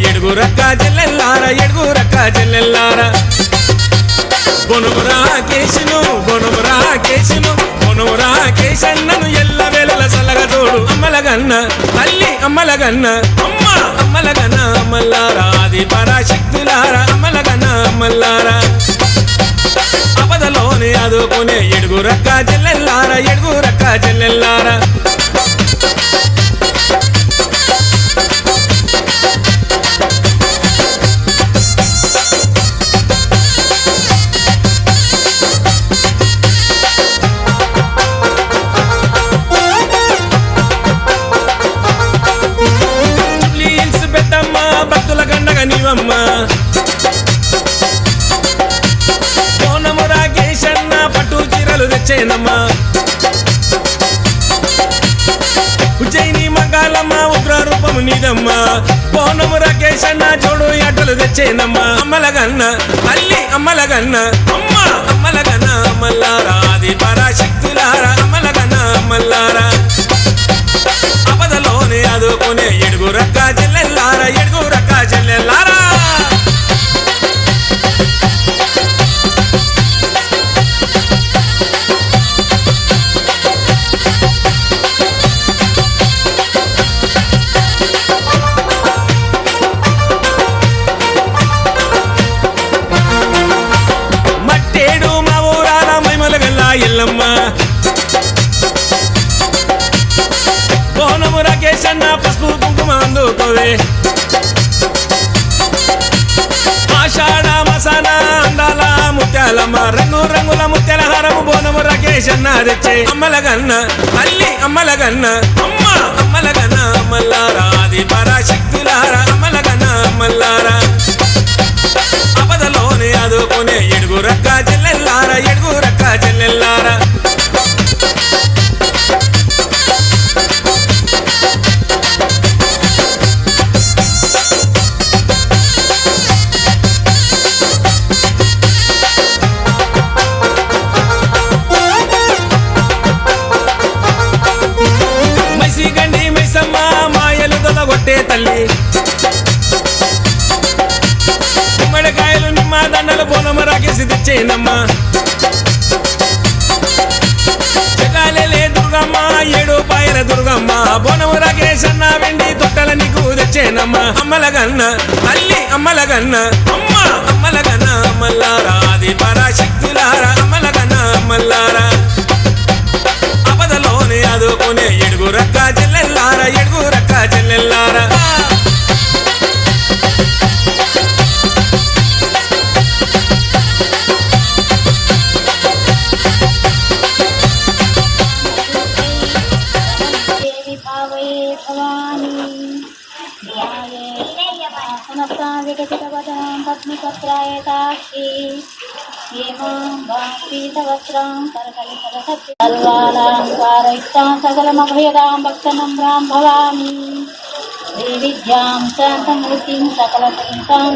ఎడుగురక్క చెల్లెల్లార ఎడుగురక్క చెల్లెల్లార బొనుమురా కేశన్నను ఎల్ల వేళల సల్లగ తోడు అమ్మలగన్న తల్లి అమ్మలగన్న అమ్మలగన్న అమ్మల్లారా ఆది పరాశక్తులార అమ్మలగన్న అమ్మల్లారా ఆపదలోని ఆదుకునే ఎడుగురక్క చెల్లెల్లార ఎడుగురక్క చెల్లెల్లార బోనమురా కేశన్న పట్టు చీరలు తెచ్చేనమ్మా ఉజ్జయిని మంగాళమ్మ ఉగ్ర రూపము నీదమ్మా బోనమురా కేశన్న జోడు ఆటలు తెచ్చేనమ్మా అమ్మలగన్న తల్లి అమ్మలగన్న అమ్మలగన్న అమ్మల్లారా ఆది పరాశక్తులారా అమ్మలగన్న అమ్మల్లారా ఆపదలోని ఆదుకునే ఎడుగురక్క చెల్లెల్లారా ఎడుగురక్క చెల్లెల్లారా మట్టేడు మా ఊరాల మైమలగల్లా ఎల్లమ్మ బోనమురా కేశన్న పసుపు కుంకుమ అందుకోవే ఆషాఢ మసాన అందాల ముత్యాలమ్మ రంగు రంగుల ముత్యాల హారము బోనమురా కేశన్న తెచ్చే అమ్మలగన్న తల్లి అమ్మలగన్న అమ్మలగన్న అమ్మల్లారా ఆది పరాశక్తులారా అమ్మలగన్న అమ్మల్లారా ఆపదలోని ఆదుకునే ఎడుగురక్క చెల్లెల్లారా ఎడుగురక్క చెల్లెల్లారా కొట్టే తల్లి గుమ్మడికాయలు నిమ్మ దండలు బోనమురా కేసి తెచ్చేనమ్మా జగాలే దుర్గమ్మ ఏడు పాయల దుర్గమ్మ బోనమురా కేశన్న వెండి తొట్టల నీకు తెచ్చేనమ్మా అమ్మలగన్న తల్లి అమ్మలగన్న అమ్మలగన్న అమ్మల్లారా ఆది పరాశక్తులారా అమ్మలగన్న అమ్మల్లారా ఆపదలోని ఆదుకునే ఎడుగురక్క చెల్లెల్లారా ఎడుగురక్క చెల్లెల్లారా సకలమభయదాం భక్తనమ్రాం భవామి శ్రీవిద్యాం శాంతమూర్తిం సకల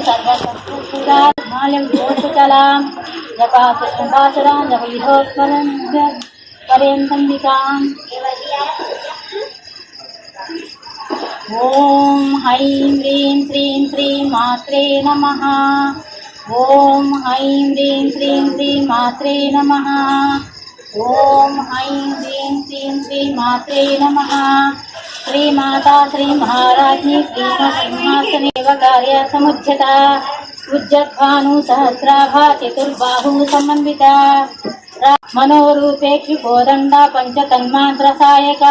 సర్వసత్మాల్యం గోత్రకలాం జపాసురాం జపవిధోస్మరం పర్యంతంబికాం ఓం హైం హ్రీం శ్రీం శ్రీం మాత్రే నమః ఓం హైం హ్రీం శ్రీం శ్రీం మాత్రే నమః ఓం హైం హ్రీం శ్రీం శ్రీం మాత్రే నమః శ్రీమాతా శ్రీ మహారాజ్ఞి శ్రీమసింహాసనేవ కార్య సముజ్జత ఉజ్జద్భాను సహస్రాభా చతుర్బాహు సమన్విత మనోరూపేక్షు కోదండ పంచతన్మాంత్ర సాయక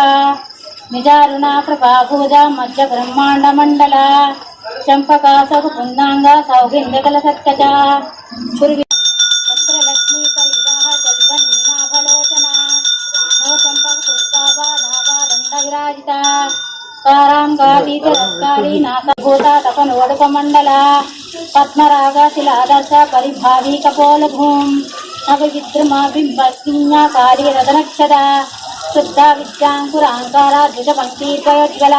నిజారుణ ప్రభాభూజ మధ్య బ్రహ్మాండ మండల చంపకాసకు పుందాంగ సౌగంధకల సత్కజ పురి లక్ష్మీ పరివాహ జల్వనీనాభలోచన నో చంపక పుష్పాభా నాభా దండ విరాజిత తారాంగాతీతరస్కారీ నాసభూత తపనోడక మండల పద్మరాగ శిలాదర్శ పరిభావి కపోలభూం నవవిద్రమాభింబస్మిన్యాకారీ రథనక్షద శుద్ధ విద్యాంకురాంకార ద్విజపంక్తిద్వయోజ్వల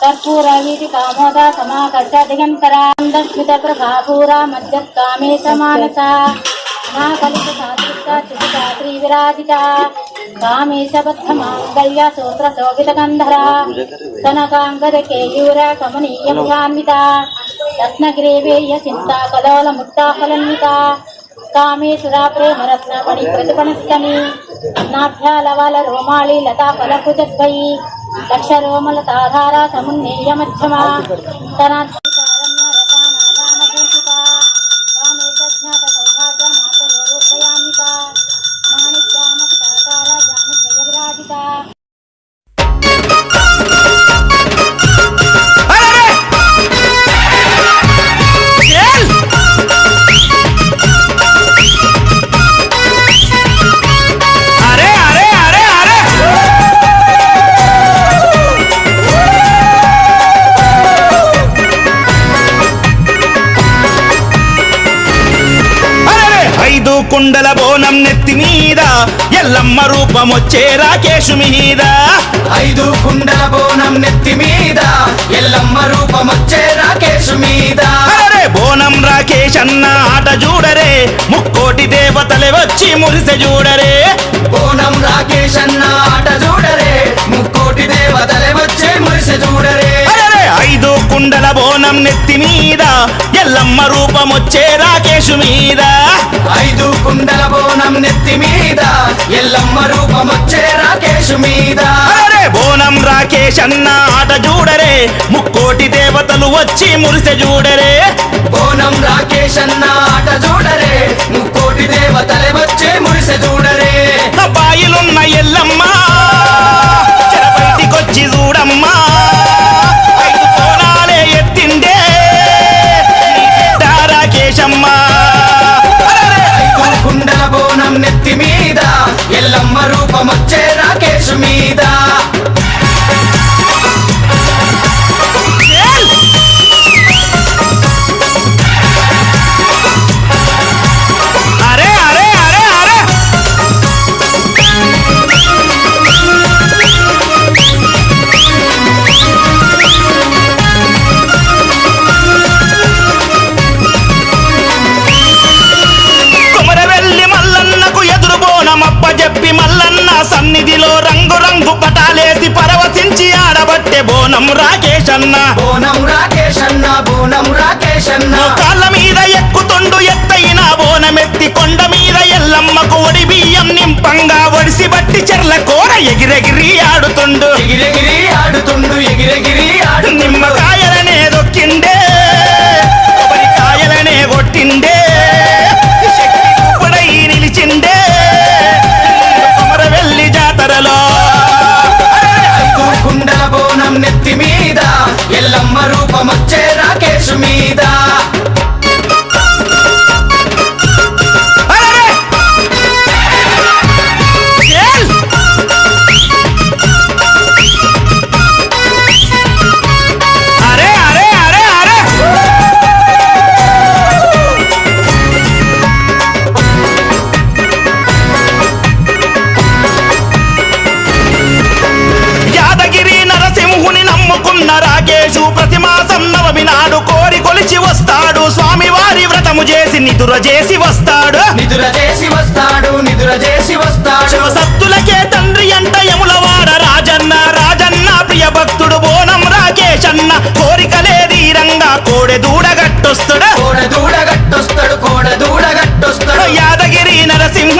कर्पूरवीति कामोदा समाकर्ष दिगंतरांदस्मित प्रभापूरा मध्यत्कामे समानसा महाकलित सात्विका चित्तात्री विराजिता కామేశబద్ధమాంగళ్య సూత్రశోభితగంధరా కనకాంగదకేయూర కమనీయముఖాన్విత రత్నగ్రీవేయ చింతాకలోలముక్తాఫలన్విత కామేశ్వరా ప్రేమరత్నమణి ప్రతిపణస్తని నాభ్యాలవల రోమాళి లతాఫలకుజద్వయి లక్షరోమలతాధారా సమున్నేయ మధ్యమా తనాధ్యారణ్య రసానాభూషిత కామేశజ్ఞాత సౌభాగ్య మాతరోపయాన్విత మాణిక్యామకుటాకార జానుద్వయ విరాజిత కుండల బోనం నెత్తి మీద ఎల్లమ్మ రూపమొచ్చే రాకేశు మీద 5 కుండల బోనం నెత్తి మీద ఎల్లమ్మ రూపమొచ్చే రాకేశు మీద బోనం రాకేష్ అన్న ఆట చూడరే ముక్కోటి దేవతలే వచ్చి మురిసె చూడరే బోనం రాకేష్ అన్న ఆట చూడరే ముక్కోటి దేవతలే వచ్చి మురిసె చూడరే 5 కుండల బోనం నెత్తి మీద ఎల్లమ్మ రూపమొచ్చే రాకేశు మీద 5 కుండల బోనం నెత్తి మీద ఎల్లమ్మ రూపమొచ్చే రాకేశు మీద బోనం రాకేష్ అన్న ఆట చూడరే ముక్కోటి దేవతలు వచ్చి మురిసె చూడరే బోనం రాకేష్ అన్న ఆట చూడరే ముక్కోటి దేవతలే వచ్చి మురిసె చూడరే బాయిలున్న ఎల్లమ్మ బయటికొచ్చి చూడమ్మా 5 కోణాలే ఎత్తిండే రాకేశమ్మ 5 కుండల బోనం నెత్తి మీద ఎల్లమ్మ రూపమొచ్చే రాకేశు మీద అరే అరే అరే అరే కుమరవెల్లి మల్లన్నకు ఎదురు బోనమప్ప చెప్పి మల్లన్న సన్నిధిలో రంగు రంగు పటాలేసి పరవశించి ఆడబట్టే బోనం రాకేష్ అన్న బోనం రాకేష్ అన్న బోనం రాకేష్ అన్న కాళ్ళ మీద ఎక్కుతుండు ఎత్తైన బోనమెత్తి కొండ మీద ఎల్లమ్మకు ఒడి బియ్యం నింపంగా ఒడిసి బట్టి చెర్ల కూర ఎగిరెగిరి ఆడుతుండు ఎగిరెగిరి ఆడుతుండు ఎగిరెగిరి ఆడు నిమ్మకాయలనే దొక్కిండే కొబ్బరికాయలనే కొట్టిండే శక్తి రూపుడై నిలిచిండే కొమరవెల్లి జాతరలో 5 కుండల బోనం నెత్తి మీద ఎల్లమ్మ రూపమొచ్చే రాకేశు మీద అరే అరే అరే అరే యాదగిరి నరసింహుని నమ్ముకున్న రాకేశు ప్రతి మాసం నవమి నాడు కోరి కొలిచి వస్తాడు స్వామివారి వ్రతము చేసి నిదుర చేసి వస్తాడు నిదుర చేసి వస్తాడు నిదుర చేసి వస్తాడు శివసత్తులకే తండ్రి అంట యములవాడ రాజన్న రాజన్న ప్రియ భక్తుడు బోనం రాకేష్ అన్న కోరికలే ధీరంగా కోడె దూడగట్టొస్తాడు కోడ దూడగట్టొస్తాడు కోడ దూడగట్టొస్తాడు యాదగిరి నరసింహ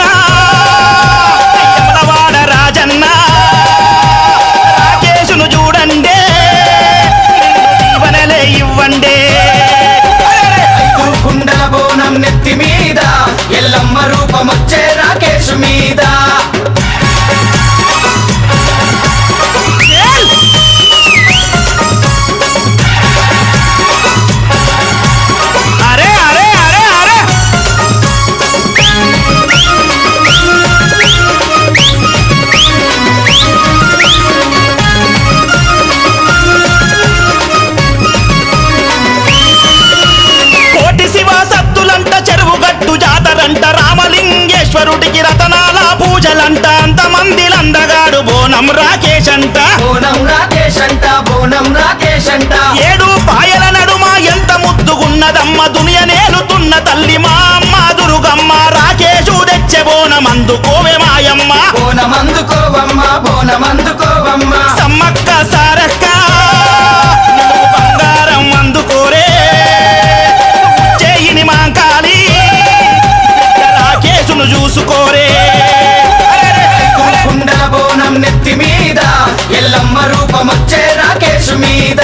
యములవాడ రాజన్న రాకేశును చూడండే దీవెనలే ఇవ్వండే 5 కుండల బోనం నెత్తి మీద ఎల్లమ్మ రూపమొచ్చే రాకేశు మీద అరే అరే అరే అరే కోటి శివ సత్తులంట చెరువు గట్టు జాతరంట రామలింగేశ్వరుడికి రతనాల పూజలంట అంతమందిలందగాడు బోనం రాకేష్ అంట బోనం రాకేష్ అంట బోనం రాకేష్ అంట 7 పాయల నడుమ ఎంత ముద్దుగున్నదమ్మ దునియ నేలుతున్న తల్లి మా అమ్మ దుర్గమ్మ రాకేశు తెచ్చే బోనమందుకోవే మాయమ్మ బోనమందుకోవమ్మ బోనమందుకోవమ్మ సమ్మక్క సారక్క నువ్వు బంగారం అందుకోరే చేయిని మాంకాలి రాకేశును చూసుకోరే కుండల బోనం నెత్తి మీద ఎల్లమ్మ రూపమొచ్చే రాకేష్ మీద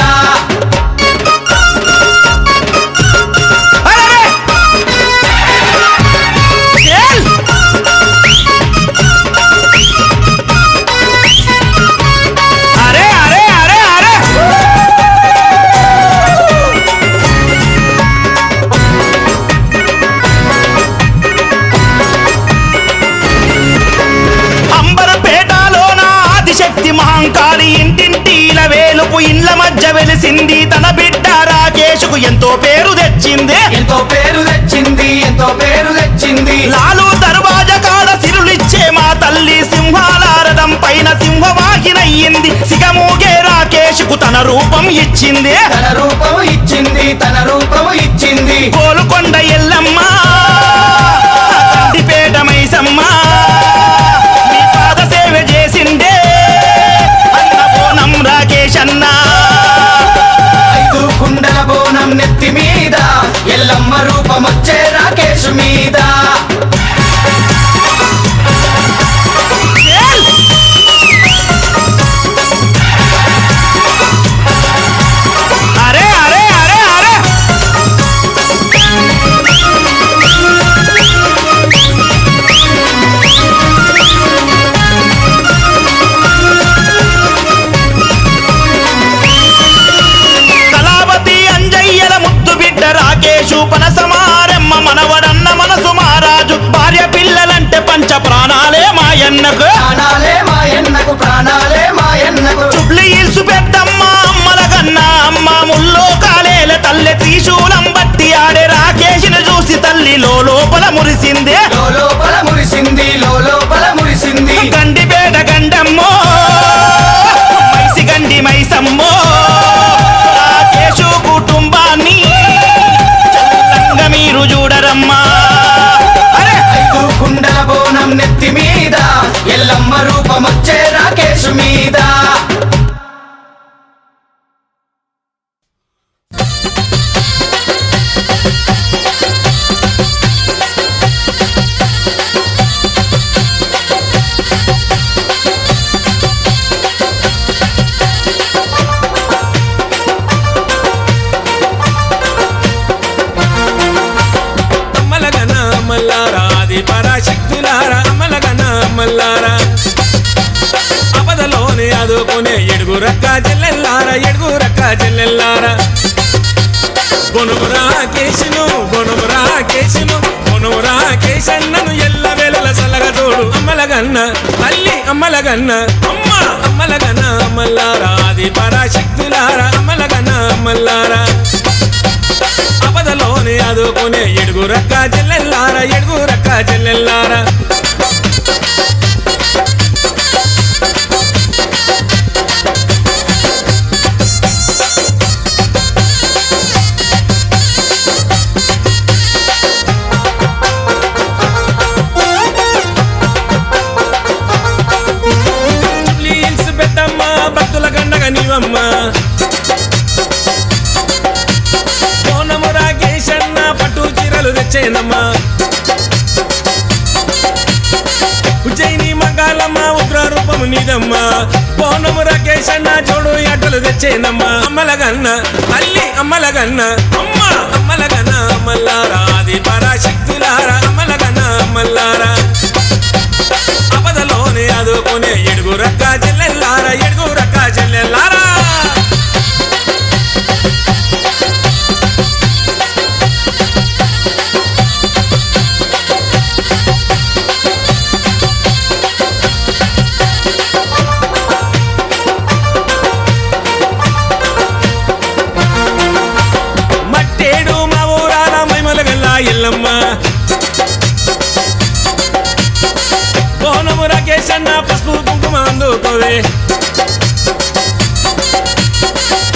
మహంకాళి ఇంటింటిల వేలుపు ఇండ్ల మధ్య వెలిసింది తన బిడ్డ రాకేషుకు ఎంతో పేరు తెచ్చింది ఎంతో పేరు తెచ్చింది ఎంతో పేరు తెచ్చింది లాలు దర్వాజా కాడ సిరులిచ్చే మా తల్లి సింహాల రథం పైన సింహవాహినయ్యింది సిగమూగే రాకేషుకు తన రూపం ఇచ్చింది తన రూపము ఇచ్చింది తన రూపము ఇచ్చింది కోలుకొండ ఎల్లమ్మ కంటిపేట మైసమ్మ నీ పాద సేవ చేసిందే రాకేష్ అన్నా ఐదు కుండల బోనం నెత్తి మీద ఎల్లమ్మ రూపమొచ్చే రాకేష్ మీద అరే అరే అరే అరే రాకేషు పనసమారెమ్మ మనవడన్న మనసు మహారాజు భార్య పిల్లలంటే పంచ ప్రాణాలే మాయన్నకు ప్రాణాలే మాయన్నకు ప్రాణాలే మాయన్నకు చుబ్లి ఇల్సు పెద్దమ్మ అమ్మలగన్న అమ్మ ముల్లో కాలేల తల్లె త్రిశూలం బట్టి ఆడే రాకేషును చూసి తల్లి లోపల మురిసిందే లోపల మురిసింది లోపల మురిసింది గండిపేట గండమ్మో మైసి గండి మైసమ్మో రాకేషు కుటుంబాన్ని మీరు చూడరమ్మా ఐదు కుండల బోనం నెత్తి మీద ఎల్లమ్మ రూపమొచ్చే రాకేష్ మీద పరాశక్తులారా అమలగన మల్లారా అబదలోనే అదుకునే ఎడుగురక్క చెల్లెల్లారా ఎడుగురక్క చెల్లెల్లారా గొనుగురా కేసును గొనుగురా కేసును గొనుగురా కేసన్నను ఎల్ల వేళల సల్లగ తోడు అమ్మలగన్న తల్లి అమ్మలగన్న అమ్మ అమ్మలగన మల్లారా ఆది పరాశక్తులారా అమలగన మల్లారా అబదలోనే అదుకునే ఎడుగురక్క చెల్లెల్లారా ఎడుగురక్క చెల్లెల్లారా ప్లీజ్ పెద్దమ్మ భక్తుల గండగ నీవమ్మ పట్టు చీరలు తెచ్చేనమ్మా ఉజ్జయిని మంగాలమ్మ ఉగ్ర రూపము నీదమ్మా బోనము రాకేష్ అన్న జోడు అడ్డలు తెచ్చేనమ్మా అమ్మలగన్న తల్లి అమ్మలగన్న అమ్మ అమ్మలగన్న మల్లారా ఆది పరాశక్తులారా అమ్మలగన్న మల్లారా అబదలోనే అదుకునే ఎడుగురక్క చెల్లెల్లారా ఎడుగురక్క చెల్లెల్లారా ఎల్లమ్మ బోనము రాకేష్ అన్న పసుపు కుంకుమ అందుకోవే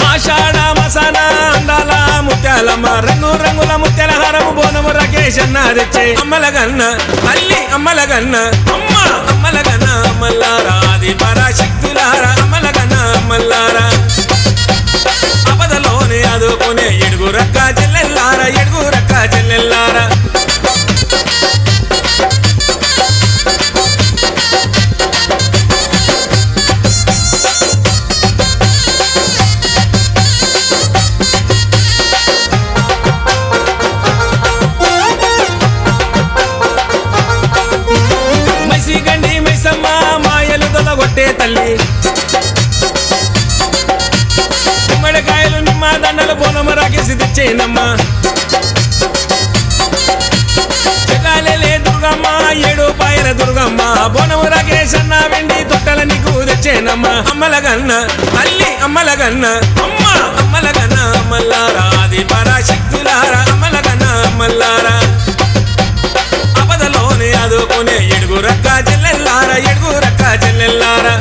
ఆషాఢ మసాన అందాల ముత్యాలమ్మ రంగు రంగుల ముత్యాల హారము బోనము రాకేష్ రాకేష్ అన్న తెచ్చే అమ్మలగన్న తల్లి అమ్మలగన్న అమ్మ అమ్మలగన్న అమ్మల్లారా ఆది పరాశక్తులారా అమ్మలగన్న అమ్మల్లారా ఆపదలోనే ఆదుకునే ఎడుగురక్క చెల్లెల్లారా ఎడుగురక్క చెల్లెల్లారా మైసిగండి మైసమ్మ మాయలు తొలగొట్టే తల్లి గుమ్మడికాయలు నిమ్మ దండలు బోనమ రాకేసి తెచ్చేనమ్మ జగాలే దుర్గమ్మ ఏడు పాయల దుర్గమ్మ బోనము రాకేష్ అన్న వెండి తొట్టల నీకు తెచ్చేనమ్మ అమ్మలగన్న తల్లి అమ్మలగన్న అమ్మ అమ్మలగన్న అమ్మల్లారా ఆది పరాశక్తులారా అమ్మలగన్న అమ్మల్లారా ఆపదలోనే ఆదుకునే ఎడుగురక్క చెల్లెల్లారా ఎడుగురక్క చెల్లెల్లారా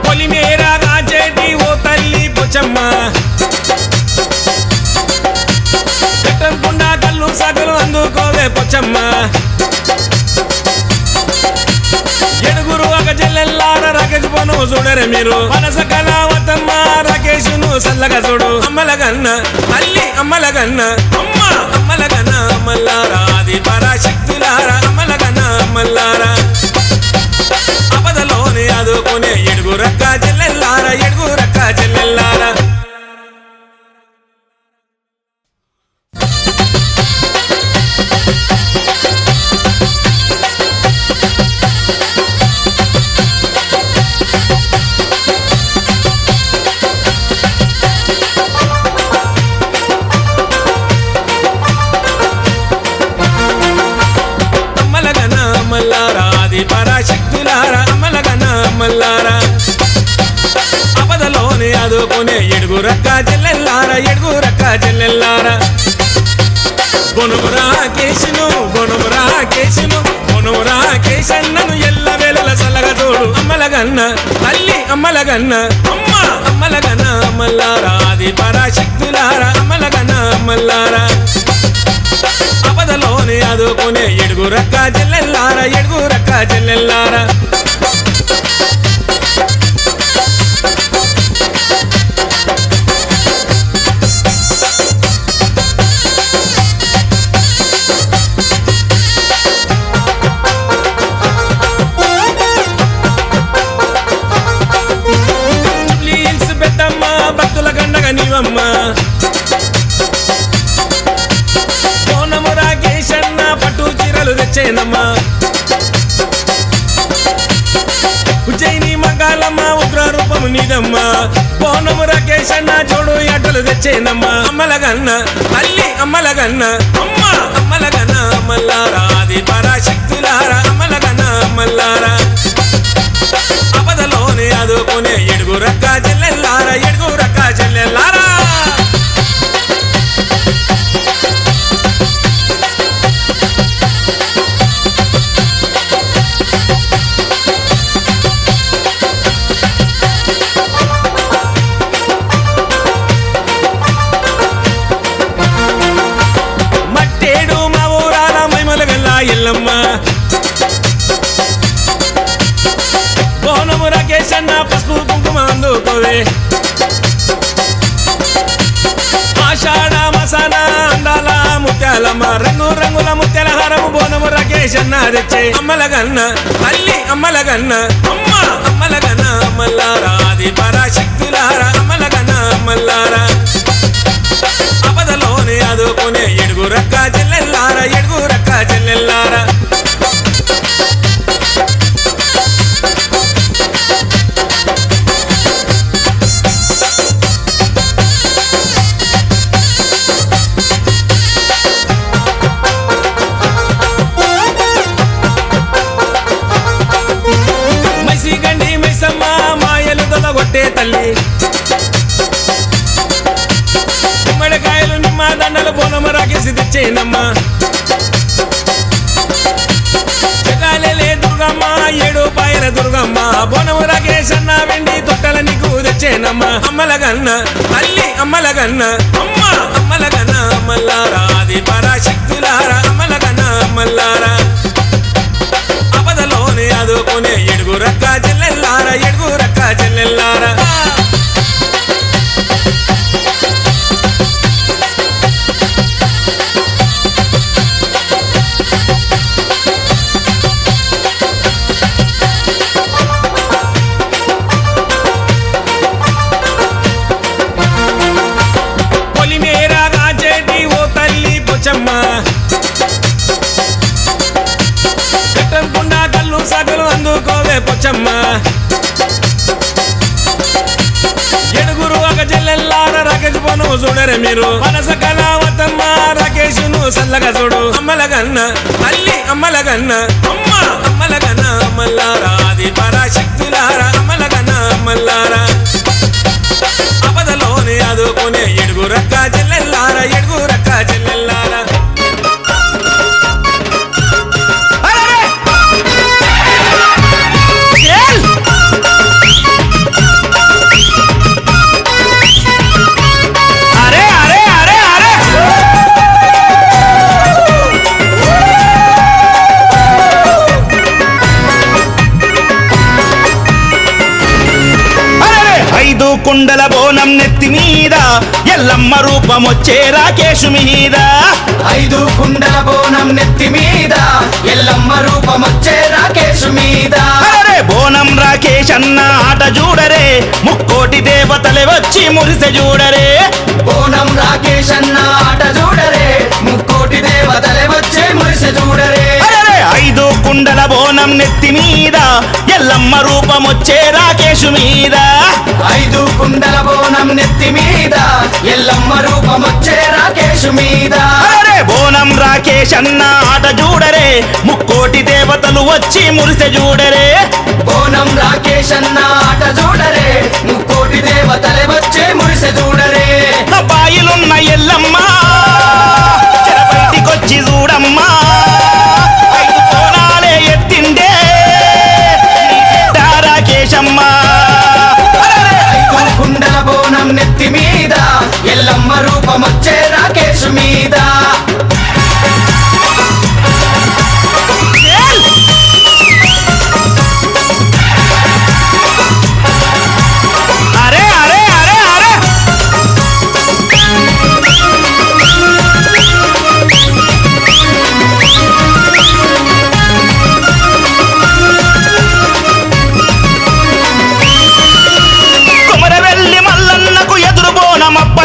పొలిమేరా రాజేటి ఓ తల్లి పొచ్చమ్మ పెట్టకుండా కళ్ళు సగలు అందుకోవే పొచ్చమ్మ ఎడుగురు ఒక చెల్లెల్లార రాకేష్ పోను చూడరే మీరు మనస కళావతమ్మ రాకేష్ను సల్లగా చూడు అమ్మలగన్న తల్లి అమ్మలగన్న అమ్మ అమ్మలగన్న అమ్మల్లారా ఆది పరాశక్తులారా అమ్మలగన్న అమ్మల్లారా ఆపదలోనే ఆదుకునే ఎడుగురక్క చెల్లెల్లారా ఎడుగురక్క చెల్లెల్లారా అమ్మలగన్న అమ్మల్లారా ఆది పరాశక్తులారా అమ్మలగన్న అమ్మల్లారా ఆపదలోనే ఆదుకునే ఎడుగురక్క చెల్లెల్లారా ఎడుగురక్క చెల్లెల్లారా బొనుము రాకేశును బొనుము రాకేశును బొనుము రాకేశన్నను ఎల్ల వేళల సల్లగా చూడు అమ్మలగన్న తల్లి అమ్మలగన్న అమ్మ అమ్మలగన్న అమ్మల్లారా ఆది పరాశక్తులారా అమ్మలగన్న అమ్మల్లారా ఆపదలోనే ఆదుకునే ఎడుగురక్క చెల్లెల్లారా ఎడుగురక్క చెల్లెల్లారా జూబ్లీ హిల్స్ పెద్దమ్మ భక్తుల గండగ నీవమ్మ బోనము రాకేష్ అన్న పట్టు చీరలు తెచ్చేనమ్మ ఉజ్జయిని మంగాలమ్మ ఉగ్ర రూపము నీదమ్మ బోనము రాకేష్ అన్న జోడు అట్టలు తెచ్చేనమ్మ అమ్మలగన్న తల్లి అమ్మలగన్న అమ్మ అమ్మలగన్న అమ్మల్లారా ఆది పరాశక్తులారా అమ్మలగన్న అమ్మల్లారా ఆపదలోనే ఆదుకునే ఎడుగురక్క చెల్లెల్లారా ఎడుగురక్క చెల్లెల్లారా మట్టేడు మా ఊరాల మైమల వెళ్ళ ఎల్లమ్మ బోనము రాకేష్ అన్న పసుపు కుంకుమ అందుకోవే ఆషాఢ మసాన అందాల ముత్యాలమ్మ రంగు రంగుల ముత్యాల హారము బోనము రాకేష్ అన్న తెచ్చే అమ్మలగన్న తల్లి అమ్మలగన్న అమ్మ అమ్మలగన్న అమ్మల్లారా ఆది పరాశక్తులారా అమ్మలగన్న అమ్మల్లారా ఆపదలోనే ఆదుకునే ఎడుగురక్క చెల్లెల్లారా ఎడుగురక్క చెల్లెల్లారా మైసిగండి మైసమ్మ మాయలు తొలగొట్టే తల్లి గుమ్మడికాయలు నిమ్మ దండ తెచ్చేనమ్మ జగాలే దుర్గమ్మ ఏడు పాయల దుర్గమ్మ బోనం రాకేశన్న వెండి తొట్టల నీకు తెచ్చేనమ్మ అమ్మలగన్న తల్లి అమ్మలగన్న అమ్మ అమ్మలగన్న అమ్మల్లారా ఆది పరాశక్తులారా అమ్మలగన్న అమ్మల్లారా ఆపదలోనే ఆదుకునే ఎడుగురక్క చెల్లెల్లారా ఎడుగురక్క చెల్లెల్లారా కట్టంకుండా కళ్ళు సగలు అందుకోవే పొచ్చమ్మ ఎడుగురు ఒక చెల్లెల్లార రాకేష్ పోను చూడరే మీరు మనస కళావతమ్మ రాకేష్ను సల్లగా చూడు అమ్మలగన్న తల్లి అమ్మలగన్న అమ్మ అమ్మలగన్న అమ్మల్లారా ఆది పరాశక్తులారా అమ్మలగన్న అమ్మల్లారా ఆపదలోనే ఆదుకునే ఎడుగురక్క చెల్లెల్లారా ఎడుగురక్క చెల్లెల్లారా కుండల బోనం నెత్తి మీద ఎల్లమ్మ రూపమొచ్చే రాకేశు మీద 5 కుండల బోనం నెత్తి మీద ఎల్లమ్మ రూపమొచ్చే రాకేశు మీద బోనం రాకేష్ అన్న ఆట చూడరే ముక్కోటి దేవతలే వచ్చి మురిసె చూడరే బోనం రాకేష్ అన్న ఆట చూడరే ముక్కోటి దేవతలే వచ్చే మురిసె చూడరే 5 కుండల బోనం నెత్తి మీద ఎల్లమ్మ రూపమొచ్చే రాకేశు మీద 5 కుండల బోనం నెత్తి మీద ఎల్లమ్మ రూపమొచ్చే రాకేశు మీద బోనం రాకేష్ అన్న ఆట చూడరే ముక్కోటి దేవతలు వచ్చి మురిసె చూడరే బోనం రాకేష్ అన్న ఆట చూడరే ముక్కోటి దేవతలే వచ్చే మురిసె చూడరే బాయిలున్న ఎల్లమ్మ బయటికొచ్చి చూడమ్మా 5 కోణాలే ఎత్తిండే రాకేశమ్మ 5 కుండల బోనం నెత్తి మీద ఎల్లమ్మ రూపమొచ్చే రాకేశు మీద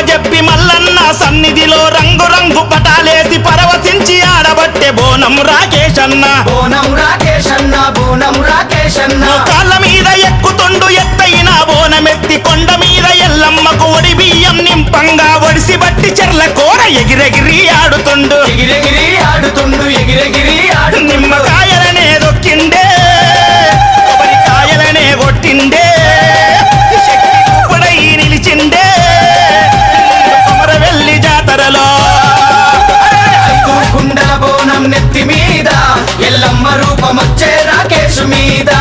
చెప్పి మల్లన్న సన్నిధిలో రంగు రంగు పటాలేసి పరవశించి ఆడబట్టే బోనం రాకేష్ అన్న బోనం రాకేష్ అన్న బోనం రాకేష్ అన్న కాళ్ళ మీద ఎక్కుతుండు ఎత్తైన బోనమెత్తి కొండ మీద ఎల్లమ్మకు ఒడి బియ్యం నింపంగా ఒడిసి బట్టి చెర్ల కూర ఎగిరెగిరి ఆడుతుండు ఎగిరెగిరి ఆడుతుండు ఎగిరెగిరి ఆడు నిమ్మకాయలనే దొక్కిండే కొబ్బరికాయలనే కొట్టిండే శక్తి కూపడై నిలిచిండే కొమరవెల్లి జాతరలో 5 కుండల బోనం నెత్తి మీద ఎల్లమ్మ రూపమొచ్చే రాకేశు మీద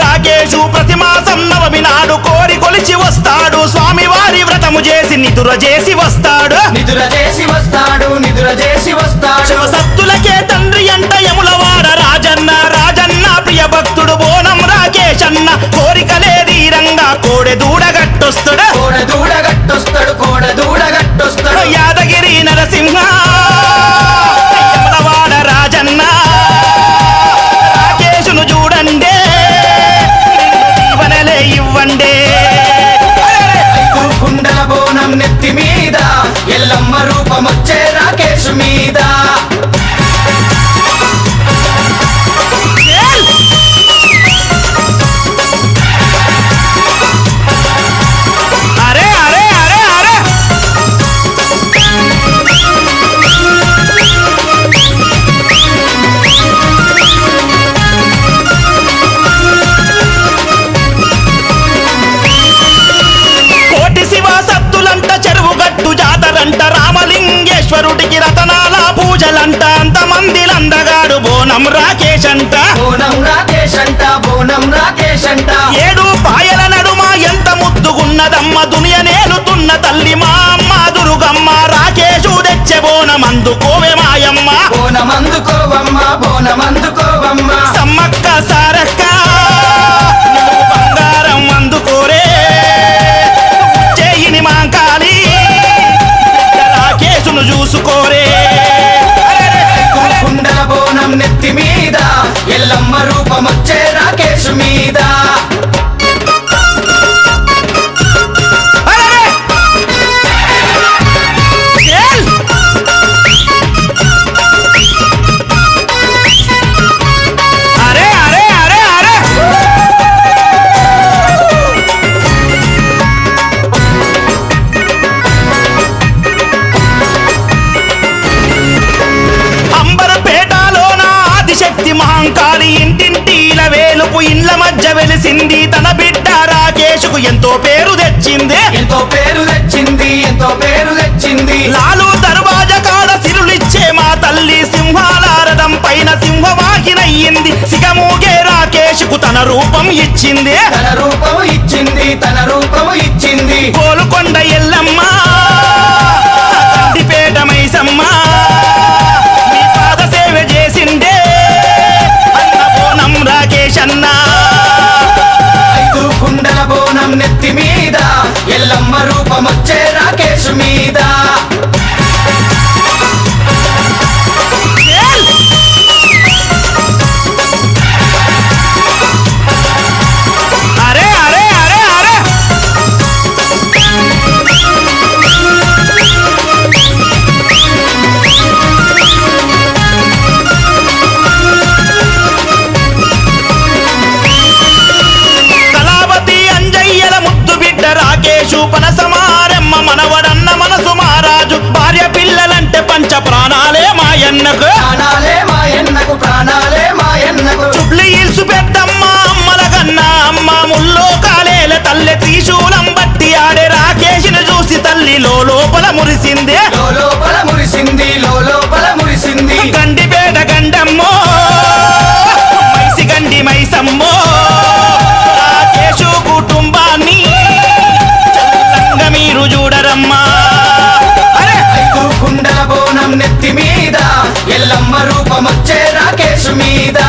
రాకేశు ప్రతి మాసం నవమి నాడు కోరి కొలిచి వస్తాడు స్వామివారి వ్రతము చేసి నిదుర చేసి వస్తాడు నిదుర చేసి వస్తాడు నిదుర చేసి వస్తాడు శివసత్తులకే తండ్రి అంట యములవాడ రాజన్న రాజన్న ప్రియ భక్తుడు బోనం రాకేష్ అన్న కోరికలే తీరంగా కోడె దూడగట్టొస్తాడు కోడె దూడగట్టొస్తాడు కోడె దూడగట్టొస్తాడు యాదగిరి నరసింహ యములవాడ రాజన్న రాకేశును చూడండి ఇవ్వండి 5 కుండల బోనం నెత్తి మీద ఎల్లమ్మ రూపమొచ్చే రాకేశు మీద బోనం రాకేష్ అంట బోనం రాకేష్ అంట బోనం రాకేష్ అంట ఏడు పాయల నడుమ ఎంత ముద్దుగున్నదమ్మ దునియ నేలుతున్న తల్లి మా అమ్మ దుర్గమ్మ రాకేషు తెచ్చే బోనం అందుకోవే మాయమ్మ బోనమందుకోవమ్మ బోనమందుకోవమ్మ సమ్మక్క సారక్క నువ్వు బంగారం అందుకోరే చేయిని మాంకాలి రాకేశును చూసుకోరే కుండల బోనం నెత్తి మీద ఎల్లమ్మ రూపమొచ్చే రాకేష్ మీద మహంకాళి ఇంటింటిల వేలుపు ఇండ్ల మధ్య వెలిసింది తన బిడ్డ రాకేషుకు ఎంతో పేరు తెచ్చింది ఎంతో పేరు తెచ్చింది ఎంతో పేరు తెచ్చింది లాలు దర్వాజా కాడ సిరులిచ్చే మా తల్లి సింహాలారథం పైన సింహవాహినయ్యింది సిగమూగే రాకేషుకు తన రూపం ఇచ్చింది తన రూపం ఇచ్చింది తన రూపం ఇచ్చింది గోలుకొండ ఎల్లమ్మ కందిపేట మైసమ్మ నీ పాద సేవ చేసిందే రాకేష్ అన్నా ఐదు కుండల బోనం నెత్తి మీద ఎల్లమ్మ రూపమొచ్చే రాకేష్ మీద అరే అరే అరే అరే రాకేషు పనసమారమ్మ మనవడన్న మనసు మహారాజు భార్య పిల్లలంటే పంచ ప్రాణాలే మాయన్నకు ప్రాణాలే మాయన్నకు ప్రాణాలే మాయన్నకు చుబ్లీ హిల్స్ పెద్దమ్మ అమ్మల కన్నా అమ్మ ముల్లో కాలేల తల్లి త్రిశూలం బట్టి ఆడే రాకేష్ని చూసి తల్లి లోపల మురిసిందే లోపల మురిసింది లోపల మురిసింది గండిపేట గండమ్మో మైసి గండి మైసమ్మో రాకేషు కుటుంబాన్ని మీరు చూడరమ్మా ఐదు కుండల బోనం నెత్తి మీద ఎల్లమ్మ రూపమొచ్చే రాకేష్ మీద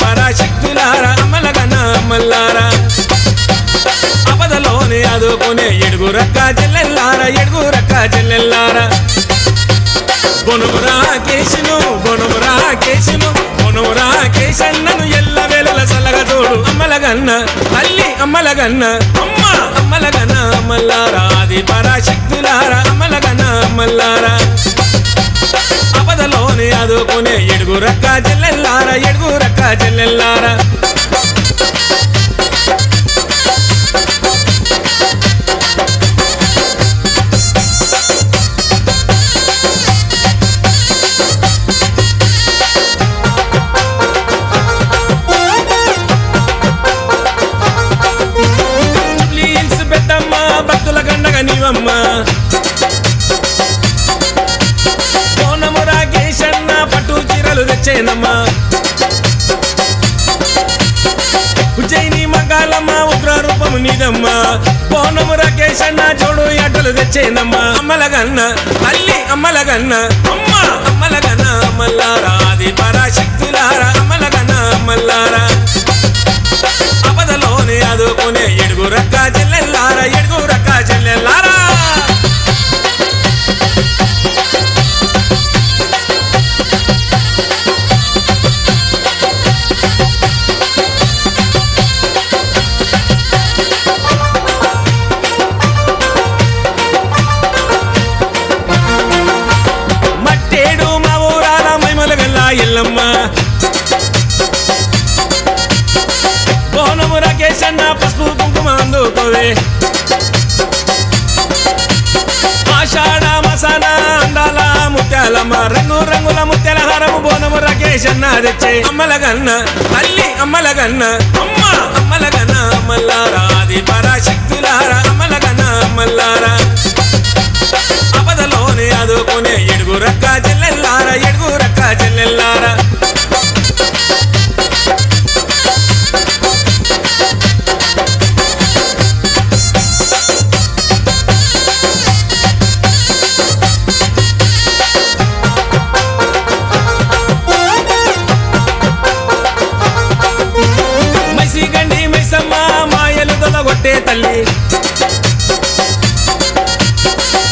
పరాశక్తులారా అమలగన మల్లారా అపదలోని అదుకునే ఎడుగురక్క చెల్లెల్లారా ఎడుగురక్క చెల్లెల్లారా బొనుమురా కేశును బొనుమురా కేశును బొనుమురా కేశన్నను ఎల్ల వేళల సలగ తోడు అమ్మలగన్న తల్లి అమ్మలగన్న అమ్మ అమ్మలగన మల్లారా ఆది పరాశక్తులారా అమలగన మల్లారా అపదలోని అదుకునే ఎడుగురక్క చెల్లెల్లారా ఎడుగురక్క చెల్లెల్లారా ప్లీజ్ పెద్దమ్మ భక్తుల గండగ నీవమ్మ పట్టు చీరలు తెచ్చేనమ్మా ఉజ్జయిని మగాలమ్మ ఉగ్ర రూపము నీదమ్మా బోనము రాకేష్ అన్న జోడు అడ్డలు తెచ్చేనమ్మా అమ్మలగన్న తల్లి అమ్మలగన్న అమ్మ అమ్మలగన్న మల్లారా ఆది పరాశక్తులారా అమ్మలగన్న మల్లారా అపదలోని అదుకునే ఎడుగురక్క చెల్లెల్లారా ఎడుగురక్క చెల్లెల్లారా ఎల్లమ్మ బోనము రాకేష్ అన్న పసుపు కుంకుమ అందుకోవే ఆషాఢ మసాన అందాల ముత్యాలమ్మ రంగు రంగుల ముత్యాల హారము బోనము రాకేష్ అన్న తెచ్చే అమ్మల గన్న తల్లి అమ్మల గన్న అమ్మ అమ్మల గన్న మల్లారా ఆది పరాశక్తులారా అమ్మల గన్న మల్లారా ఆపదలోనే ఆదుకునే ఎడుగురక్క చెల్లెల్లారా ఎడుగురక్క చెల్లెల్లారా కొట్టే తల్లి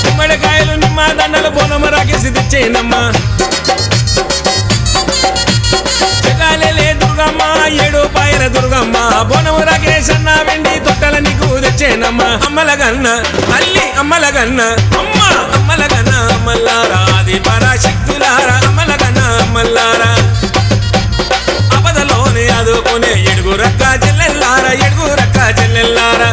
గుమ్మడికాయలు నిమ్మ దండలు బోనమ రాకేసి తెచ్చేనమ్మా చెగాలే దుర్గమ్మ ఏడు పాయల దుర్గమ్మ బోనము రాకేష్ అన్న వెండి తొట్టల నీకు తెచ్చేనమ్మా అమ్మల గన్న తల్లి అమ్మల గన్న అమ్మ అమ్మల గన్న మల్లారా ఆది పరాశక్తులారా అమ్మల గన్న మల్లారా ఆపదలోనే ఆదుకునే ఎడుగురక్క చెల్లెల్లారా ఎడుగురక్క చెల్లెల్లారా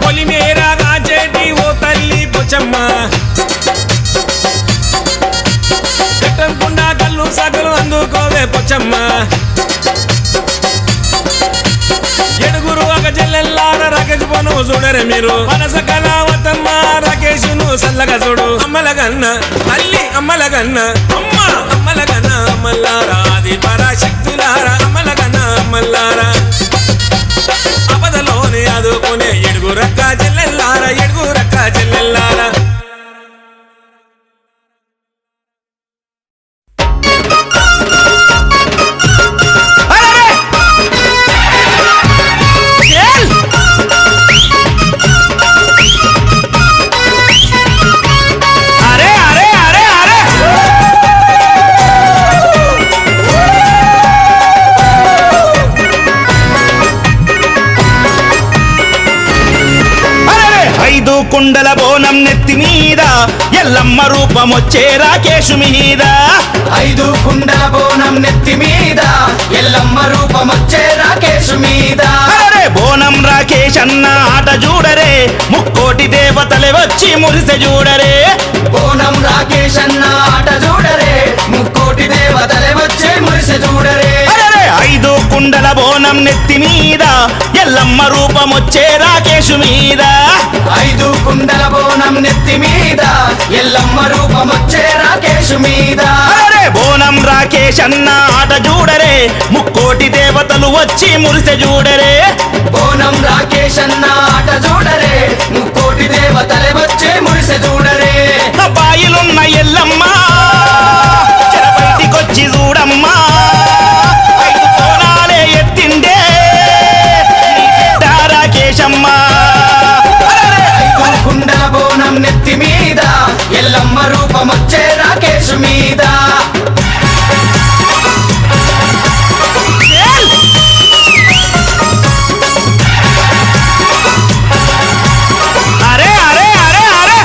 పొలిమేరా రాజేటి ఓ తల్లి పొచ్చమ్మ కట్టంకుండా కళ్ళు సగలు అందుకోవే పొచ్చమ్మ ఎడుగురు ఒక చెల్లెల్లారా రాకేష్ పోను చూడరే మీరు మనస కళావతమ్మ రాకేషును సల్లగా చూడు అమ్మల గన్న తల్లి అమ్మల గన్న అమ్మ అమ్మల గన్న మల్లారా ఆది పరాశక్తులారా అమ్మల గన్న మల్లారా ఆపదలోనే ఆదుకునే ఎడుగురక్క చెల్లెల్లారా ఎడుగురక్క చెల్లెల్లారా కుండల బోనం నెత్తి మీద ఎల్లమ్మ రూపమొచ్చే రాకేషు మీద 5 కుండల బోనం నెత్తి మీద ఎల్లమ్మ రూపమొచ్చే రాకేషు మీద అరే బోనం రాకేష్ అన్న ఆట చూడరే ముక్కోటి దేవతలే వచ్చి మురిసె చూడరే బోనం రాకేష్ అన్న ఆట చూడరే ముక్కోటి దేవతలే వచ్చి మురిసె చూడరే 5 కుండల బోనం నెత్తి మీద ఎల్లమ్మ రూపమొచ్చే రాకేషు మీద 5 కుండల బోనం నెత్తి మీద ఎల్లమ్మ రూపమొచ్చే రాకేషు మీద అరే బోనం రాకేష్ అన్న ఆట చూడరే ముక్కోటి దేవతలు వచ్చి మురిసె చూడరే బోనం రాకేష్ అన్న ఆట చూడరే ముక్కోటి దేవతలే వచ్చి మురిసె చూడరే బాయిలున్న ఎల్లమ్మ బయటికొచ్చి చూడమ్మా 5 బోనాలే ఎత్తిండే రాకేశమ్మ 5 కుండల బోనం నెత్తి మీద ఎల్లమ్మ రూపమొచ్చే రాకేషు మీద అరే అరే అరే అరే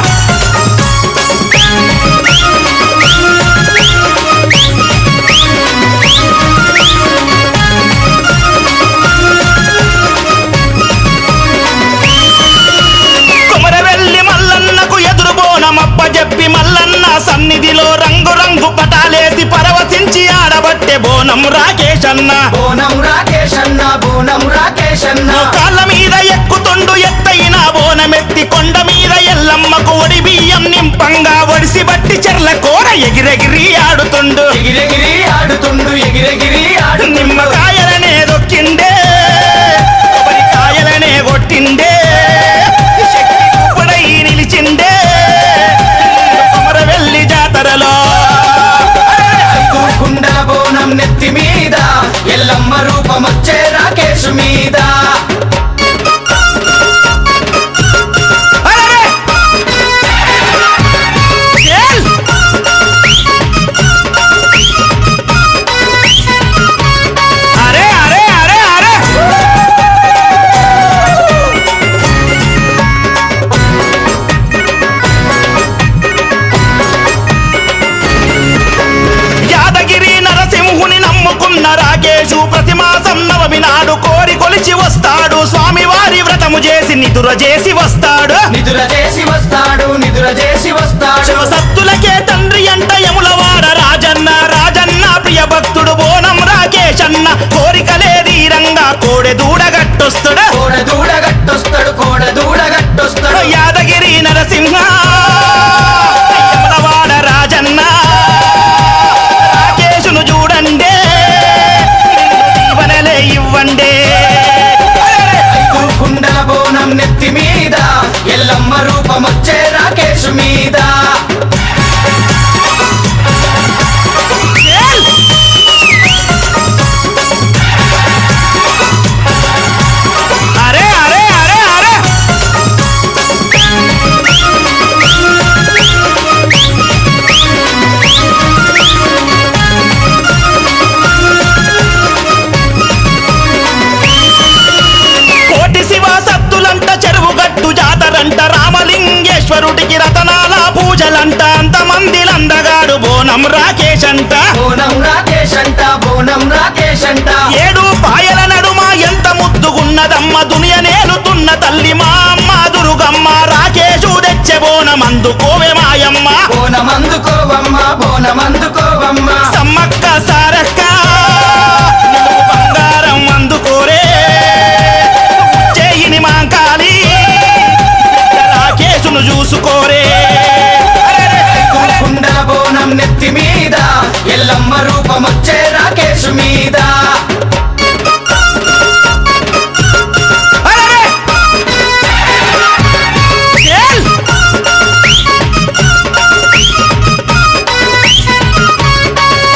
కుమరవెల్లి మల్లన్నకు ఎదురు బోనమప్ప చెప్పి మల్లన్న సన్నిధిలో రంగు రంగు పటాలేసి పరవశించి ఆడబట్టే బోనం రాకేష్ అన్న బోనం రాకేష్ అన్న బోనం రాకేష్ అన్న కాళ్ళ మీద ఎక్కుతుండు ఎత్తైన బోనమెత్తి కొండ మీద ఎల్లమ్మకు ఒడి బియ్యం నింపంగా ఒడిసి బట్టి చెర్ల కూర ఎగిరెగిరి ఆడుతుండు ఎగిరెగిరి ఆడుతుండు ఎగిరెగిరి ఆడు నిమ్మకాయలనే దొక్కిండే కొబ్బరికాయలనే కొట్టిండే శక్తి రూపుడై నిలిచిండే కొమరవెల్లి జాతరలో 5 కుండల బోనం నెత్తి మీద ఎల్లమ్మ రూపమొచ్చే రాకేషు మీద అరే అరే ప్రతిమాసం నవమి నాడు కోరి కొలిచి వస్తాడు స్వామి వారి వ్రతము చేసి నిదుర చేసి వస్తాడు నిదుర చేసి వస్తాడు నిదుర చేసి వస్తాడు శివసత్తులకే తండ్రి అంట యములవాడ రాజన్న రాజన్న ప్రియ భక్తుడు బోనం రాకేశన్న కోరికలే తీరంగా కోడె దూడగట్టొస్తాడు కోడ దూడగట్టొస్తాడు కోడ దూడగట్టొస్తాడు యాదగిరి నరసింహ యములవాడ రాజన్న రాకేశును చూడండే దీవెనలే ఇవ్వండే ఐదు కుండల బోనం నెత్తి మీద ఎల్లమ్మ రూపమొచ్చే రాకేష్ మీద అరే అరే అరే అరే కోటి శివ సత్తులంట చెరువు గట్టు జాతరంట రామలింగేశ్వరుడికి రతనాల పూజలంట అంతమందిలందగాడు బోనం రాకేశ్ అంట బోనం రాకేష్ అంట బోనం రాకేష్ అంట ఏడు పాయల నడుమ ఎంత ముద్దుగున్నదమ్మ దునియ నేలుతున్న తల్లి మా అమ్మ దుర్గమ్మ రాకేశు తెచ్చే బోనం అందుకోవే మాయమ్మ బోనమందుకోవమ్మ బోనమందుకోవమ్మ సమ్మక్క సారక్క నువ్వు బంగారం అందుకోరే చేయిని మాంకాలి రాకేశును చూసుకోరే ఐదు కుండల బోనం నెత్తి మీద ఎల్లమ్మ రూపమొచ్చే రాకేష్ మీద అరెరే! ఏల్!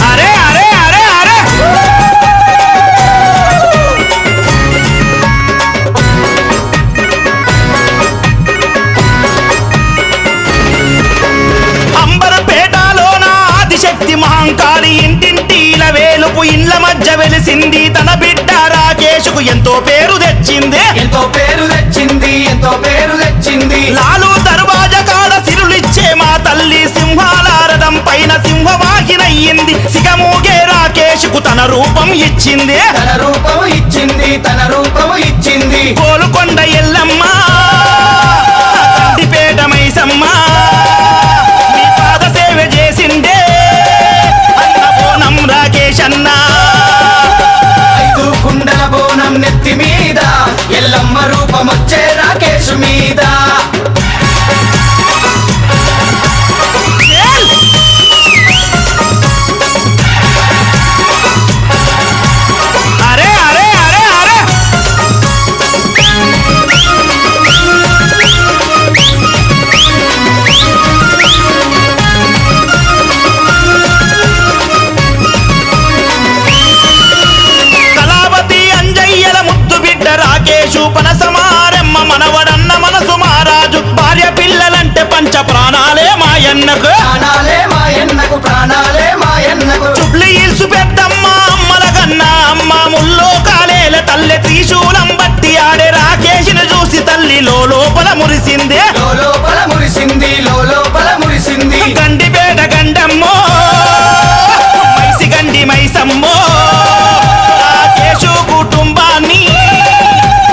అరే అరే అరే అరే అంబరపేటలోన ఆదిశక్తి మహంకాళి ఇంటింటిల వేలుపు ఇండ్ల మధ్య వెలిసింది తన బిడ్డ రాకేశుకు ఎంతో పేరు తెచ్చింది ఎంతో పేరు తెచ్చింది ఎంతో పేరు తెచ్చింది లాలు దర్వాజ కాడ సిరులిచ్చే మా తల్లి సింహాల రథం పైన సింహవాహినయ్యింది సిగమూగే రాకేశుకు తన రూపం ఇచ్చింది తన రూపము ఇచ్చింది తన రూపము ఇచ్చింది కోలుకొండ ఎల్లమ్మ కందిపేట మైసమ్మ మీ పాద సేవ చేసిందే అన్న బోనం రాకేశ్ అన్న ఐదు కుండల బోనం నెత్తి మీద ఎల్లమ్మ రూపమొచ్చే రాకేష్ మీద ఏల్! అరే అరే అరే అరే కళావతి అంజయ్యల ముద్దు బిడ్డ రాకేశు పనసమారెమ్మ మనవడన్న మనసు మహారాజు భార్య పిల్లలంటే పంచ ప్రాణాలే మాయన్నకు ప్రాణాలే మాయన్నకు ప్రాణాలే మాయన్నకు చుబ్లి ఇల్సు పెద్దమ్మ అమ్మల కన్నా అమ్మ ముల్లో కాలేల తల్లె త్రిశూలం బట్టి ఆడే రాకేశుని చూసి తల్లి లోపల మురిసిందే లోపల మురిసింది లోపల మురిసింది గండిపేట గండమ్మో మైసి గండి మైసమ్మో రాకేశు కుటుంబాన్ని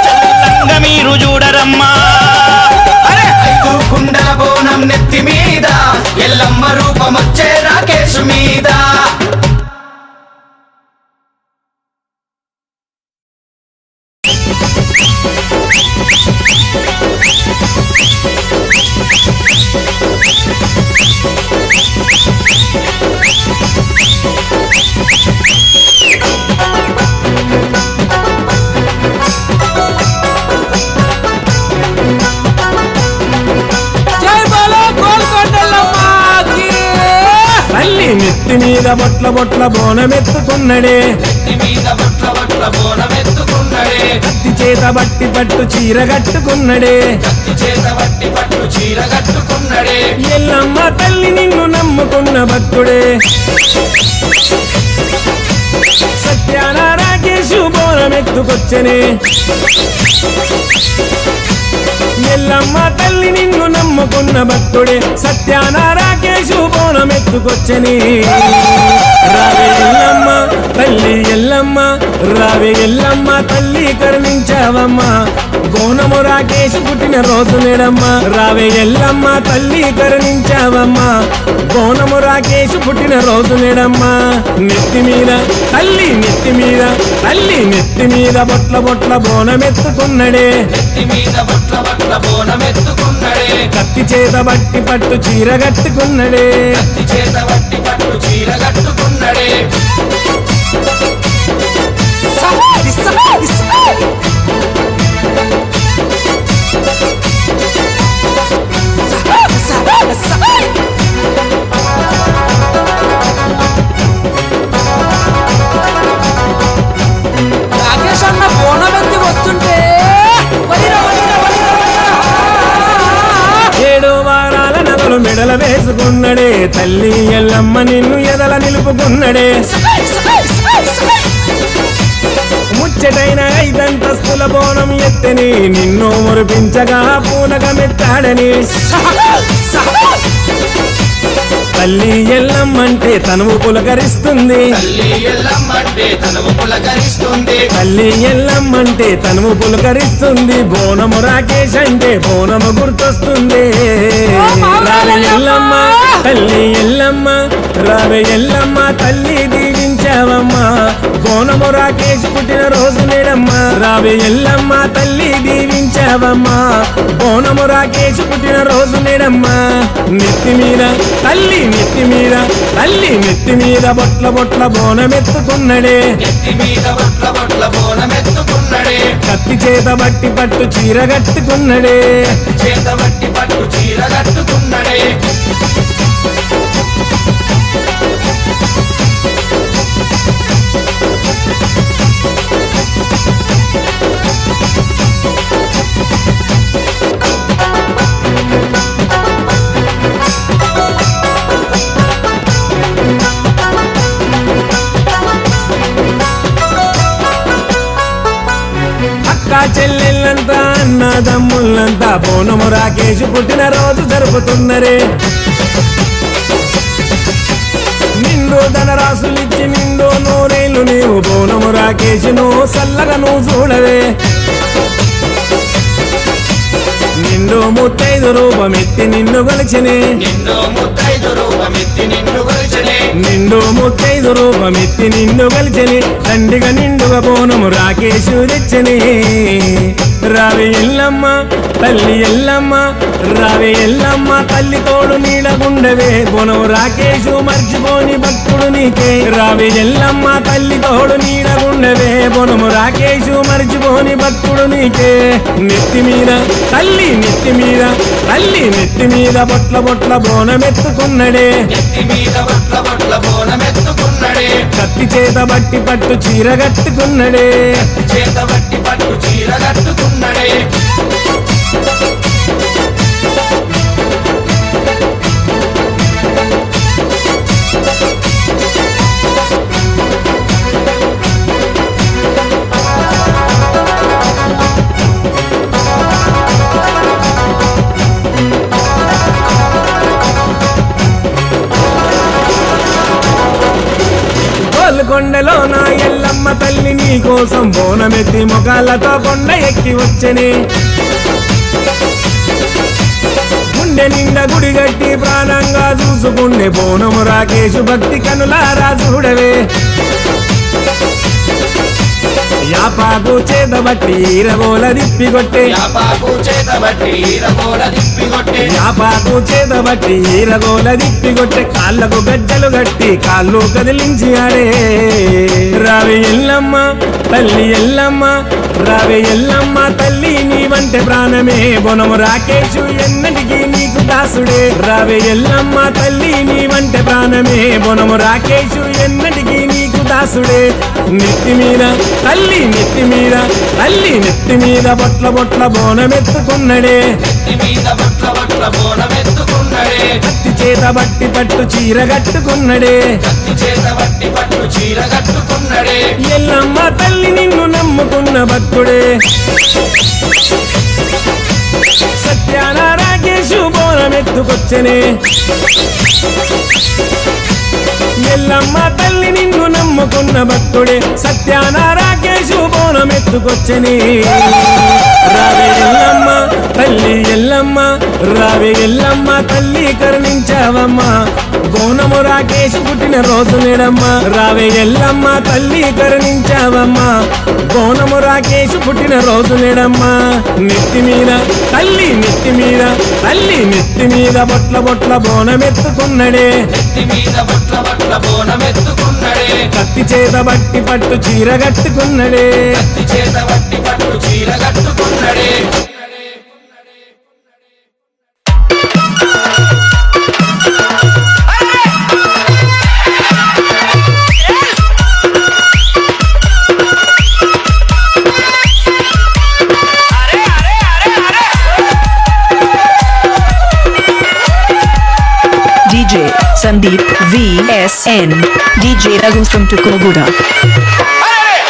చల్లంగా మీరు చూడరమ్మా అరే ఐదు కుండల బోనం నెత్తి మీద ఎల్లమ్మ రూపమొచ్చే రాకేష్ మీద తల్లి నెత్తి మీద బొట్ల బొట్ల బోనమెత్తుకున్నడే నెత్తి మీద బొట్ల బొట్ల బోనమెత్తుకున్నడే కత్తి చేత బట్టి పట్టు చీర కట్టుకున్నడే కత్తి చేత వట్టి పట్టు చీర కట్టుకున్నడే ఎల్లమ్మ తల్లి నిన్ను నమ్ముకున్న భక్తుడే సత్యాన రాకేశు బోనమెత్తుకొచ్చనే ఎల్లమ్మ తల్లి నిన్ను నమ్ముకున్న భక్తుడే సత్యాన రాకేశు బోనమెత్తుకొచ్చని రావే ఎల్లమ్మ తల్లి ఎల్లమ్మ రావే ఎల్లమ్మ తల్లి కరుణించావమ్మా బోనము రాకేశు పుట్టిన రోజు నేడమ్మ రావే ఎల్లమ్మ తల్లి కరుణించావమ్మా బోనము రాకేశు పుట్టిన రోజు నేడమ్మా నెత్తి మీద తల్లి నెత్తి మీద తల్లి నెత్తి మీద బొట్ల బొట్ల బోనమెత్తుకున్నడే నెత్తి మీద బొట్ల బొట్ల బోనమెత్తుకున్నడే కత్తి చేత బట్టి పట్టు చీర కట్టుకున్నడే కత్తి చేత బట్టి పట్టు చీర కట్టుకున్నడే రాకేష్ అన్న బోనమెత్తి వస్తుంటే ఏడు వారాల నగలు మెడల వేసుకున్నడే తల్లి ఎల్లమ్మ నిన్ను ఎదల నిలుపుకున్నడే ముచ్చటైన ఐదంతస్తుల బోనం ఎత్తని నిన్ను మురిపించగా పూనకమెత్తాడని తల్లి ఎల్లమ్మంటే తనువు పులకరిస్తుంది తల్లి ఎల్లమ్మంటే తనువు పులకరిస్తుంది తల్లి ఎల్లమ్మంటే తనువు పులకరిస్తుంది బోనము రాకేష్ అంటే బోనము గుర్తొస్తుంది రావే ఎల్లమ్మ తల్లి ఎల్లమ్మ రావే ఎల్లమ్మ తల్లి దీవించావమ్మా బోనము రాకేష్ పుట్టిన రోజు నేడమ్మా రావే ఎల్లమ్మ తల్లి దీవించావమ్మా బోనము రాకేష్ పుట్టిన రోజు నేడమ్మా నెత్తి మీద తల్లి నెత్తి మీద తల్లి నెత్తి మీద బొట్ల బొట్ల బోనమెత్తుకున్నడే నెత్తి మీద బొట్ల బొట్ల బోనమెత్తుకున్నడే కత్తి చేత బట్టి పట్టు చీర కట్టుకున్నడే చేత బట్టి పట్టు చీర కట్టుకున్నడే అక్క చెల్లెళ్ళంతా అన్నదమ్ముళ్ళంతా బోనము రాకేష్ పుట్టిన రోజు జరుపుతున్నరే నిండు ధనరాశులిచ్చి నిండు నూరేళ్ళు నీవు బోనము రాకేష్ను సల్లగా నువ్వు చూడవే నిండు ముత్తైదు రూపమెత్తి నిన్ను కొలిచినే నిన్ను ముత్తైదు రూపమెత్తి నిన్ను కొలిచెనే నిండు ముత్తైదు రూపమెత్తి నిన్ను కలిచని తండ్రిగా నిండుగా బోనము రాకేశు తెచ్చని రావే ఎల్లమ్మ తల్లి ఎల్లమ్మ రావే ఎల్లమ్మ తల్లి తోడు నీడగుండవే బోనము రాకేశు మర్చిపోని భక్తుడు నీకే రావే ఎల్లమ్మ తల్లి తోడు నీడగుండవే బోనము రాకేశు మర్చిపోని భక్తుడు నీకే నెత్తి మీద తల్లి నెత్తి మీద తల్లి నెత్తి మీద బొట్ల బొట్ల బోనమెత్తుకున్నడే నెత్తి మీద బొట్ల బొట్ల బోనమెత్తుకున్నడే కత్తి చేత బట్టి పట్టు చీర కట్టుకున్నడే చేత బట్టి పట్టు చీర కట్టుకున్నడే కొండలో నా ఎల్లమ్మ తల్లి నీ కోసం బోనమెత్తి మొగాలతో కొండ ఎక్కి వచ్చని గుండె నిండా గుడి గట్టి ప్రాణంగా చూసుకుండే బోనము రాకేశు భక్తి కనులారా చూడవే యాపాకు చేత బట్టి ఈరగోల దిప్పిగొట్టే యాపాకు చేత బట్టి ఈరగోల దిప్పిగొట్టే యాపాకు చేత బట్టి ఈరగోల దిప్పిగొట్టే కాళ్ళకు గజ్జలు గట్టి కాళ్ళు కదిలించి ఆడే రావే ఎల్లమ్మ తల్లి ఎల్లమ్మ రావే ఎల్లమ్మ తల్లి నీవంటే ప్రాణమే బోనము రాకేశు ఎన్నటికీ నీకు దాసుడే రావే ఎల్లమ్మ తల్లి నీవంటే ప్రాణమే బోనము రాకేశు ఎన్నటికీ నీకు దాసుడే నెత్తి మీద తల్లి నెత్తి మీద తల్లి నెత్తి మీద బొట్ల బొట్ల బోనమెత్తుకున్నడే నెత్తి మీద బొట్ల బొట్ల బోనమెత్తుకున్నడే కత్తి చేత బట్టి పట్టు చీర కట్టుకున్నడే కత్తి చేత బట్టి పట్టు చీర కట్టుకున్నడే ఎల్లమ్మ తల్లి నిన్ను నమ్ముకున్న భక్తుడే సత్యాన రాకేషు బోనమెత్తుకొచ్చనే ఎల్లమ్మ తల్లి నిన్ను నమ్ముకున్న భక్తుడే సత్యాన రాకేషు బోనమెత్తుకొచ్చనే రావే ఎల్లమ్మ తల్లి ఎల్లమ్మ రావే ఎల్లమ్మ తల్లి కరుణించావమ్మా బోనము రాకేష్ పుట్టిన రోజు నేడమ్మ రావే ఎల్లమ్మ తల్లి కరుణించావమ్మా బోనము రాకేష్ పుట్టిన రోజు నేడమ్మ నెత్తి మీద తల్లి నెత్తి మీద తల్లి నెత్తి మీద బొట్ల బొట్ల బోనమెత్తుకున్నడే నెత్తి మీద బొట్ల బొట్ల బోనమెత్తుకున్నడే కత్తి చేత బట్టి పట్టు చీర కట్టుకున్నడే కత్తి చేత బట్టి పట్టు చీర కట్టుకున్నడే DJ Sandeep VSN DJ Raghu from Tukunaguda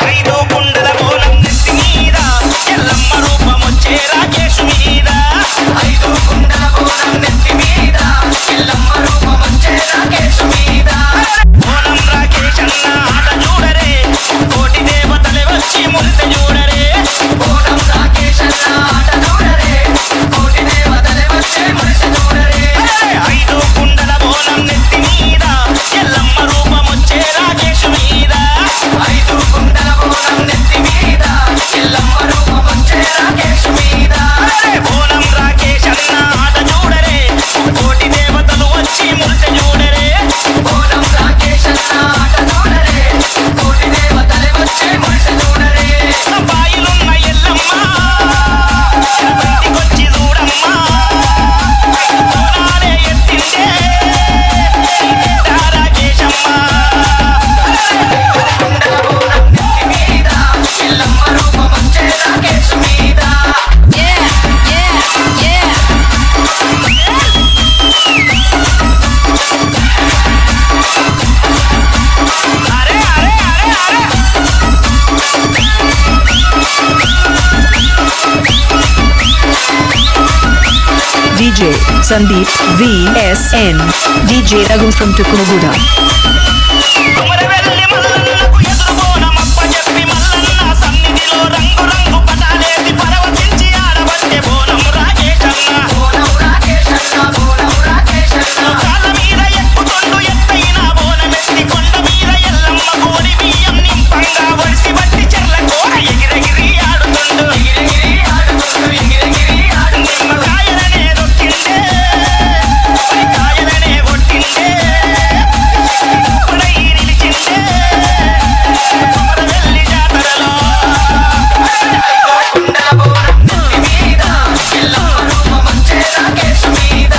ఐదు కుండల బోనం నెత్తి మీద ఎల్లమ్మ రూపమొచ్చే రాకేషు మీద ఐదు కుండల బోనం నెత్తి మీద ఎల్లమ్మ రూపమొచ్చే రాకేషు మీద బోనం రాకేశన్న ఆట చూడరే కోటి దేవతలే వచ్చి మురిత చూడరే బోనం రాకేశన్న ఆట చూడరే కోటి దేవతలే వచ్చే మురిసి చూడరే ఐదు కుండల బోనం నెత్తి మీద ఎల్లమ్మ రూపమొచ్చే రాకేషు మీద ఐదు కుండల బోనం నెత్తి మీద ఎల్లమ్మ రూపమొచ్చే రాకేషు మీద బోనం రాకేశన్న ఆట చూడరే కోటి దేవతలు వచ్చి మురిత చూడరే బోనం రాకేశన్న ఆట చూడరే కోటి దేవతలే వచ్చే మురిసి చూడరే బాయిలున్న ఎల్లమ్మ బయటికొచ్చి చూడమ్మా బోనాలే ఎత్తిందే రాకేశమ్మ కుండల బోనం నెత్తి మీద ఎల్లమ్మ రూపమొచ్చే రాకేషు మీద అరే అరే అరే అరే DJ Sandeep VSN DJ Raghu from Tukunaguda Amaravelli మల్లన్నకు ఎదురు బోనమప్ప చెప్పి మల్లన్న సన్నిధిలో రంగు రంగు పటాలేసి పరవశించి ఆడబట్టే బోనం రాకేశన్న బోనం రాకేశన్న బోనం రాకేశన్న కాళ్ళ మీద ఎక్కుతుండు ఎత్తైన బోనమెత్తి కొండ మీద ఎల్లమ్మ కోడి బియ్యం నింపంగా ఒడిసి బట్టి చెర్ల కోర ఎగిరెగిరి ఆడుతుండు ఎగిరెగిరి ఆడుతుండు ఎగిరెగిరి ఆడుతుండు నిమ్మకాయలనే దొక్కిండే కాయలనే కొట్టిండే ఇప్పుడై నిలిచిందే అమరవెల్లి జాతరలో కుండల బోనం నెత్తి మీద ఎల్లమ్మ రూపమొచ్చే రాకేషు మీద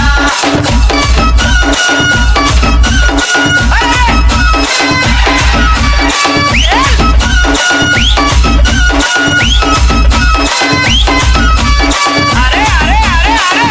అరే అరే అరే అరే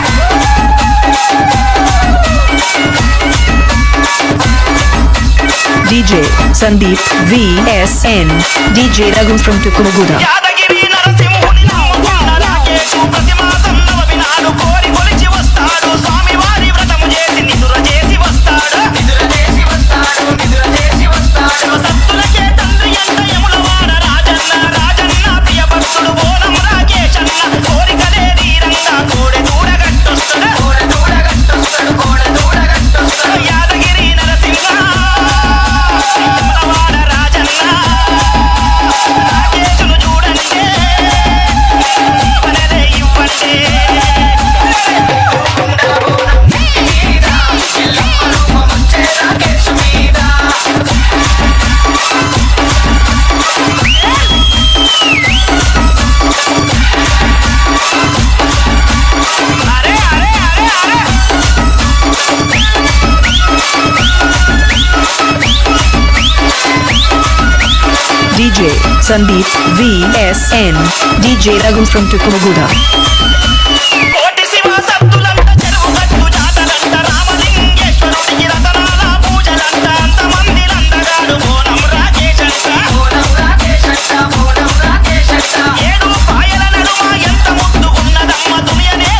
DJ Sandeep VSN DJ Raghu from Tukunaguda Yadagiri నరసింహుని నమ్ముకున్న రాకేషు ప్రతి మాసం నవమి నాడు కోరి కొలిచి వస్తాడు స్వామి వారి వ్రతము చేసి నిదుర చేసి వస్తాడు నిద్ర చేసి వస్తాడు నిద్ర చేసి వస్తాడు శివసత్తులకే తండ్రి ఎంత యములవాడ రాజన్న రాజన్న ప్రియ భక్తుడు బోనం రాకేశన్న కోరికలే తీరంగా కోడె దూడగట్టొస్తాడు కోడ దూడగట్టొస్తాడు కోడ దూడగట్టొస్తాడు యాదగిరి నరసింహ యములవాడ రాజన్న రాకేశును చూడండి ఇవ్వనదే ఇవ్వండి కుండల బోనం నెత్తి మీద ఎల్లమ్మ రూపమొచ్చే రాకేషు మీద అరే అరే అరే అరే DJ Sandeep VSN DJ Raghu from Tukunaguda కోటి శివ సత్తులంట చెరువు గట్టు జాతరంట రామలింగేశ్వరుడికి రతనాల పూజలంట అంతమందిలందగాడు బోనం రాకేశంట బోనం రాకేశన్న బోనం రాకేశన్న ఏడు పాయల నడుమ ఎంత ముద్దు ఉన్నదమ్మ దునియనే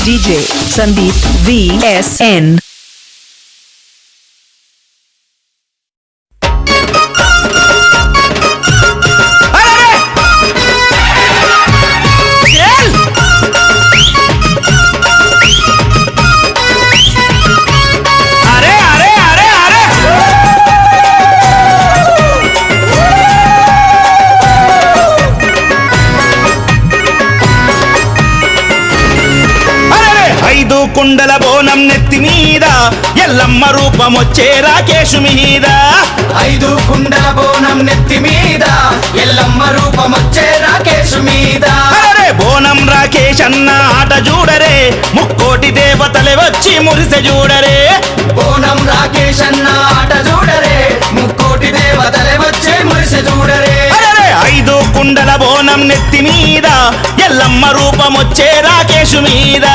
DJ Sandeep VSN. కుండల బోనం నెత్తి మీద ఎల్లమ్మ రూపమొచ్చే రాకేశు మీద 5 కుండల బోనం నెత్తి మీద ఎల్లమ్మ రూపమొచ్చే రాకేశు మీద బోనం రాకేష్ అన్న ఆట చూడరే ముక్కోటి దేవతలే వచ్చి మురిసె చూడరే బోనం రాకేష్ అన్న ఆట చూడరే ముక్కోటి దేవతలే వచ్చి మురిసె చూడరే 5 కుండల బోనం నెత్తి మీద ఎల్లమ్మ రూపమొచ్చే రాకేశు మీద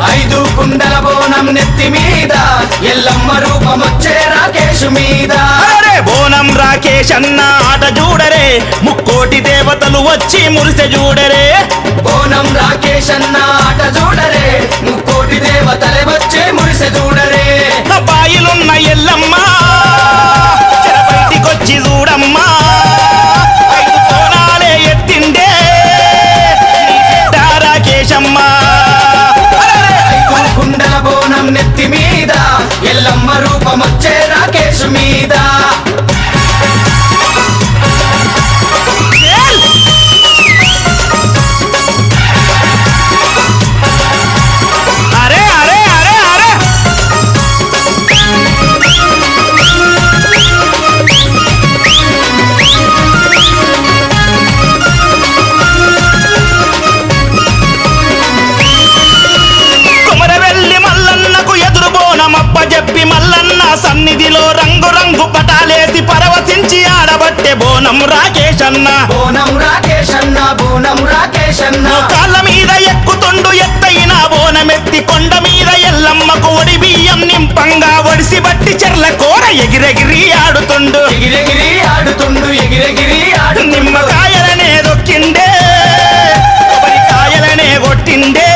5 కుండల బోనం నెత్తి మీద ఎల్లమ్మ రూపమొచ్చే రాకేశు మీద బోనం రాకేష్ అన్న ఆట చూడరే ముక్కోటి దేవతలు వచ్చి మురిసె చూడరే బోనం రాకేష్ అన్న ఆట చూడరే ముక్కోటి దేవతలే వచ్చి మురిసె చూడరే బాయిలున్న ఎల్లమ్మ బయటికొచ్చి చూడమ్మా 5 కోణాలే ఎత్తిండే రాకేశమ్మ 5 కుండల బోనం నెత్తి మీద ఎల్లమ్మ రూపమొచ్చే రాకేశు మీద చెప్పి మల్లన్న సన్నిధిలో రంగు రంగు పటాలేసి పరవశించి ఆడబట్టే బోనం రాకేష్ అన్న బోనం రాకేష్ అన్న బోనం రాకేష్ అన్న కాళ్ళ మీద ఎక్కుతుండు ఎత్తైన బోనమెత్తి కొండ మీద ఎల్లమ్మకు ఒడి బియ్యం నింపంగా ఒడిసి బట్టి చెర్ల కూర ఎగిరెగిరి ఆడుతుండు ఎగిరెగిరి ఆడుతుండు ఎగిరెగిరి ఆడు నిమ్మకాయలనే దొక్కిండే కొబ్బరికాయలనే కొట్టిండే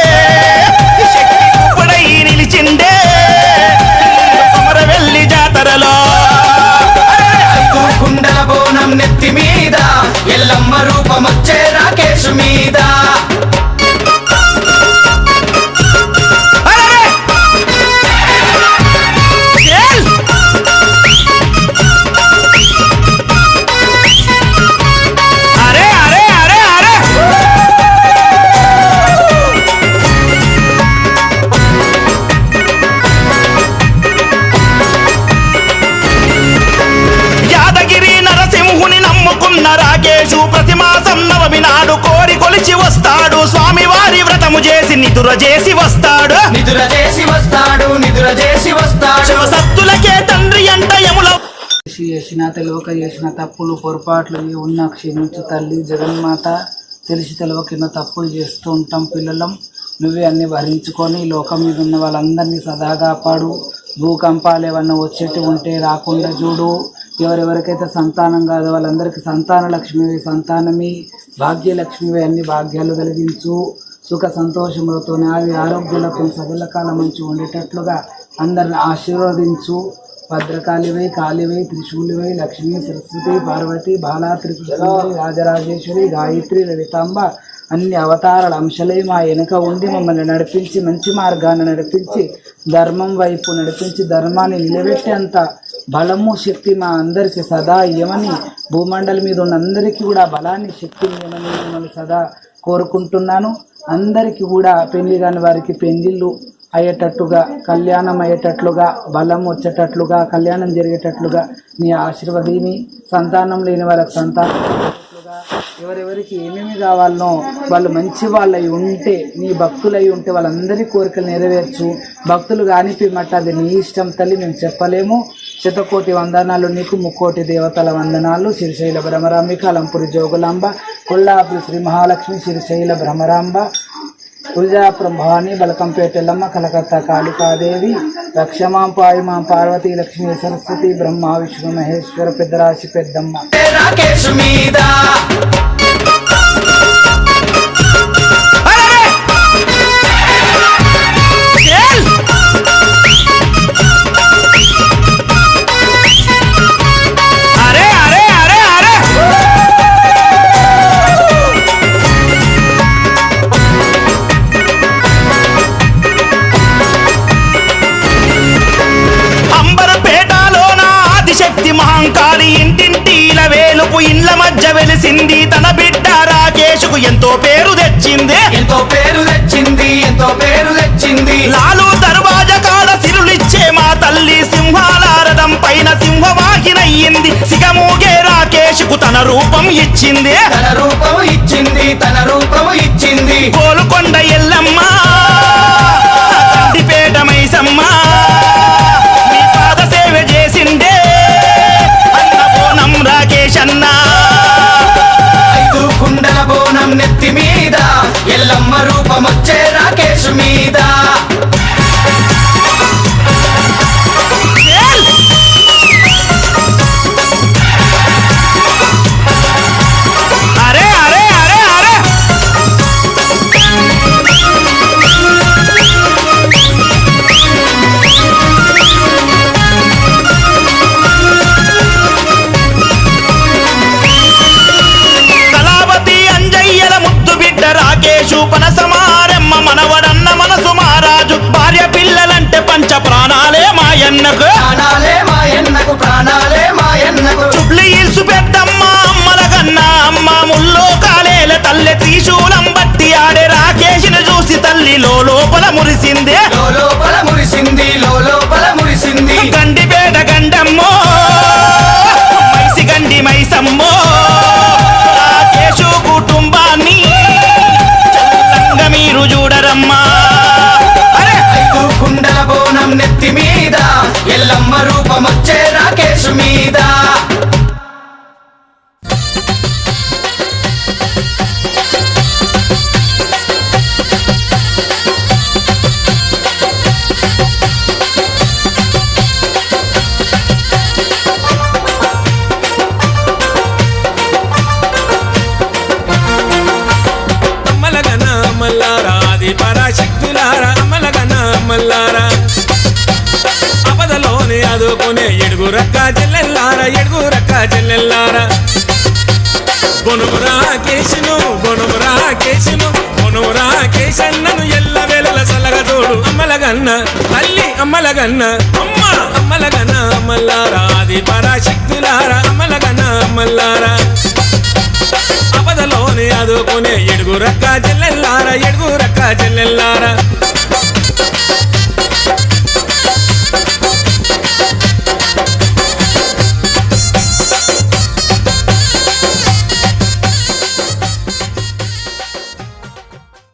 శక్తి రూపుడై నిలిచిండే కొమరవెల్లి జాతరలో 5 కుండల బోనం నెత్తి మీద ఎల్లమ్మ రూపమొచ్చే రాకేశు మీద రాకేశు ప్రతి మాసం నవమి నాడు కోరి కొలిచి వస్తాడు స్వామివారి వ్రతము చేసి నిదుర చేసి వస్తాడు నిదుర చేసి వస్తాడు నిదుర చేసి వస్తాడు శివసత్తులకే తండ్రి అంట యముల చేసిన తెలియక చేసిన తప్పులు పొరపాట్లు ఉన్న క్షమించు తల్లి జగన్మాత. తెలిసి తెలియక ఎన్నో తప్పులు చేస్తూ ఉంటాం పిల్లలం. నువ్వే అన్ని భరించుకొని లోకం మీద ఉన్న వాళ్ళందరినీ సదా కాపాడు. భూకంపాలు ఏమన్నా వచ్చేటి ఉంటే రాకుండా చూడు. ఎవరెవరికైతే సంతానం కాదో వాళ్ళందరికీ సంతాన లక్ష్మివి సంతానమి భాగ్యలక్ష్మివి అన్ని భాగ్యాలు కలిగించు. సుఖ సంతోషములతో ఆరోగ్యాలతో సకల కాలం మంచి ఉండేటట్లుగా అందరిని ఆశీర్వదించు. భద్రకాళివై కాళివై త్రిశూలివై లక్ష్మీ సరస్వతి పార్వతి బాలా త్రిపురసుందరి రాజరాజేశ్వరి గాయత్రి లలితాంబ అన్ని అవతారాల అంశలై మా వెనుక ఉండి మమ్మల్ని నడిపించి మంచి మార్గాన్ని నడిపించి ధర్మం వైపు నడిపించి ధర్మాన్ని నిలబెట్టేంత బలము శక్తి మా అందరికీ సదా ఇవ్వమని భూమండలం మీద ఉన్న అందరికీ కూడా బలాన్ని శక్తిని ఇవ్వమని మిమ్మల్ని సదా కోరుకుంటున్నాను. అందరికీ కూడా పెళ్లి కాని వారికి పెళ్లిళ్ళు అయ్యేటట్టుగా కళ్యాణం అయ్యేటట్లుగా బలం వచ్చేటట్లుగా కళ్యాణం జరిగేటట్లుగా నీ ఆశీర్వదీని. సంతానం లేని వాళ్ళకి సంతానం ఎవరెవరికి ఏమేమి కావాలనో వాళ్ళు మంచి వాళ్ళై ఉంటే నీ భక్తులై ఉంటే వాళ్ళందరి కోరికలు నెరవేర్చు. భక్తులు కానిపిమట అది నీ ఇష్టం తల్లి, మేము చెప్పలేము. శతకోటి వందనాలు నీకు, ముక్కోటి దేవతల వందనాలు. శ్రీశైల భ్రమరాంబిక, అలంపురి జోగులాంబ, కొల్లాపురి శ్రీ మహాలక్ష్మి, శ్రీశైల భ్రమరాంబ, తులజాపురం భవాని, బలకంపేటెల్లమ్మ, కలకత్తా కాళికాదేవి, రక్షమాం పాయిమాం పార్వతీ లక్ష్మీ సరస్వతి, బ్రహ్మ విష్ణు మహేశ్వర, పెద్దరాశి పెద్దమ్మ. రాకేశు మీద ఎంతో పేరు తెచ్చింది ఎంతో పేరు తెచ్చింది ఎంతో పేరు తెచ్చింది లాలు దర్వాజా కాడ సిరులిచ్చే మా తల్లి సింహాలారథం పైన సింహవాహినయ్యింది సిగమూగే రాకేష్కు తన రూపం ఇచ్చింది తన రూపము ఇచ్చింది తన రూపము ఇచ్చింది కోలుకొండ ఎల్లమ్మ కందిపేట మైసమ్మ నీ పాద సేవ చేసిందే అన్న బోనం రాకేష్ అన్నా ఐదు కుండల బోనం నెత్తి మీద ఎల్లమ్మ రూపమొచ్చే రాకేష్ మీద అరే అరే అరే అరే కళావతి అంజయ్యల ముద్దు బిడ్డ రాకేషు పనసమారెమ్మ మనవడన్న మనసు మహారాజు భార్య పిల్లలంటే పంచ ప్రాణాలే మాయన్నకు ప్రాణాలే మాయన్నకు ప్రాణాలే మాయన్నకు చుబ్లి ఇల్సు పెద్దమ్మ అమ్మల కన్నా అమ్మ ముల్లో కాలేల తల్లె త్రిశూలం బట్టి ఆడే రాకేష్ని చూసి తల్లి లోపల మురిసిందే లోపల మురిసింది లోపల మురిసింది గండిపేట గండమ్మో మైసి గండి మైసమ్మో రాకేషు కుటుంబాన్ని చల్లంగా మీరు చూడరమ్మా అరే ఐదు కుండల బోనం నెత్తి మీద ఎల్లమ్మ రూపమొచ్చే రాకేష్ మీద అమ్మలగన మల్లారా ఆది పరాశక్తులారా అమ్మలగన మల్లారా ఆపదలోని ఆదుకునే ఎడుగురక్క చెల్లెల్లారా ఎడుగురక్క చెల్లెల్లారా గొనుగురా కేసును గొనుగురా కేసును గొనుగురా కేసన్నను ఎల్ల వేళల సల్లగ తోడు అమ్మలగన్న తల్లి అమ్మలగన్న అమ్మ అమ్మలగన మల్లారా ఆది పరాశక్తులారా అమ్మలగన మల్లారా ఆపదలోని ఆదుకునే ఎడుగురక్క చెల్లెల్లారా ఎడుగురక్క చెల్లెల్లారా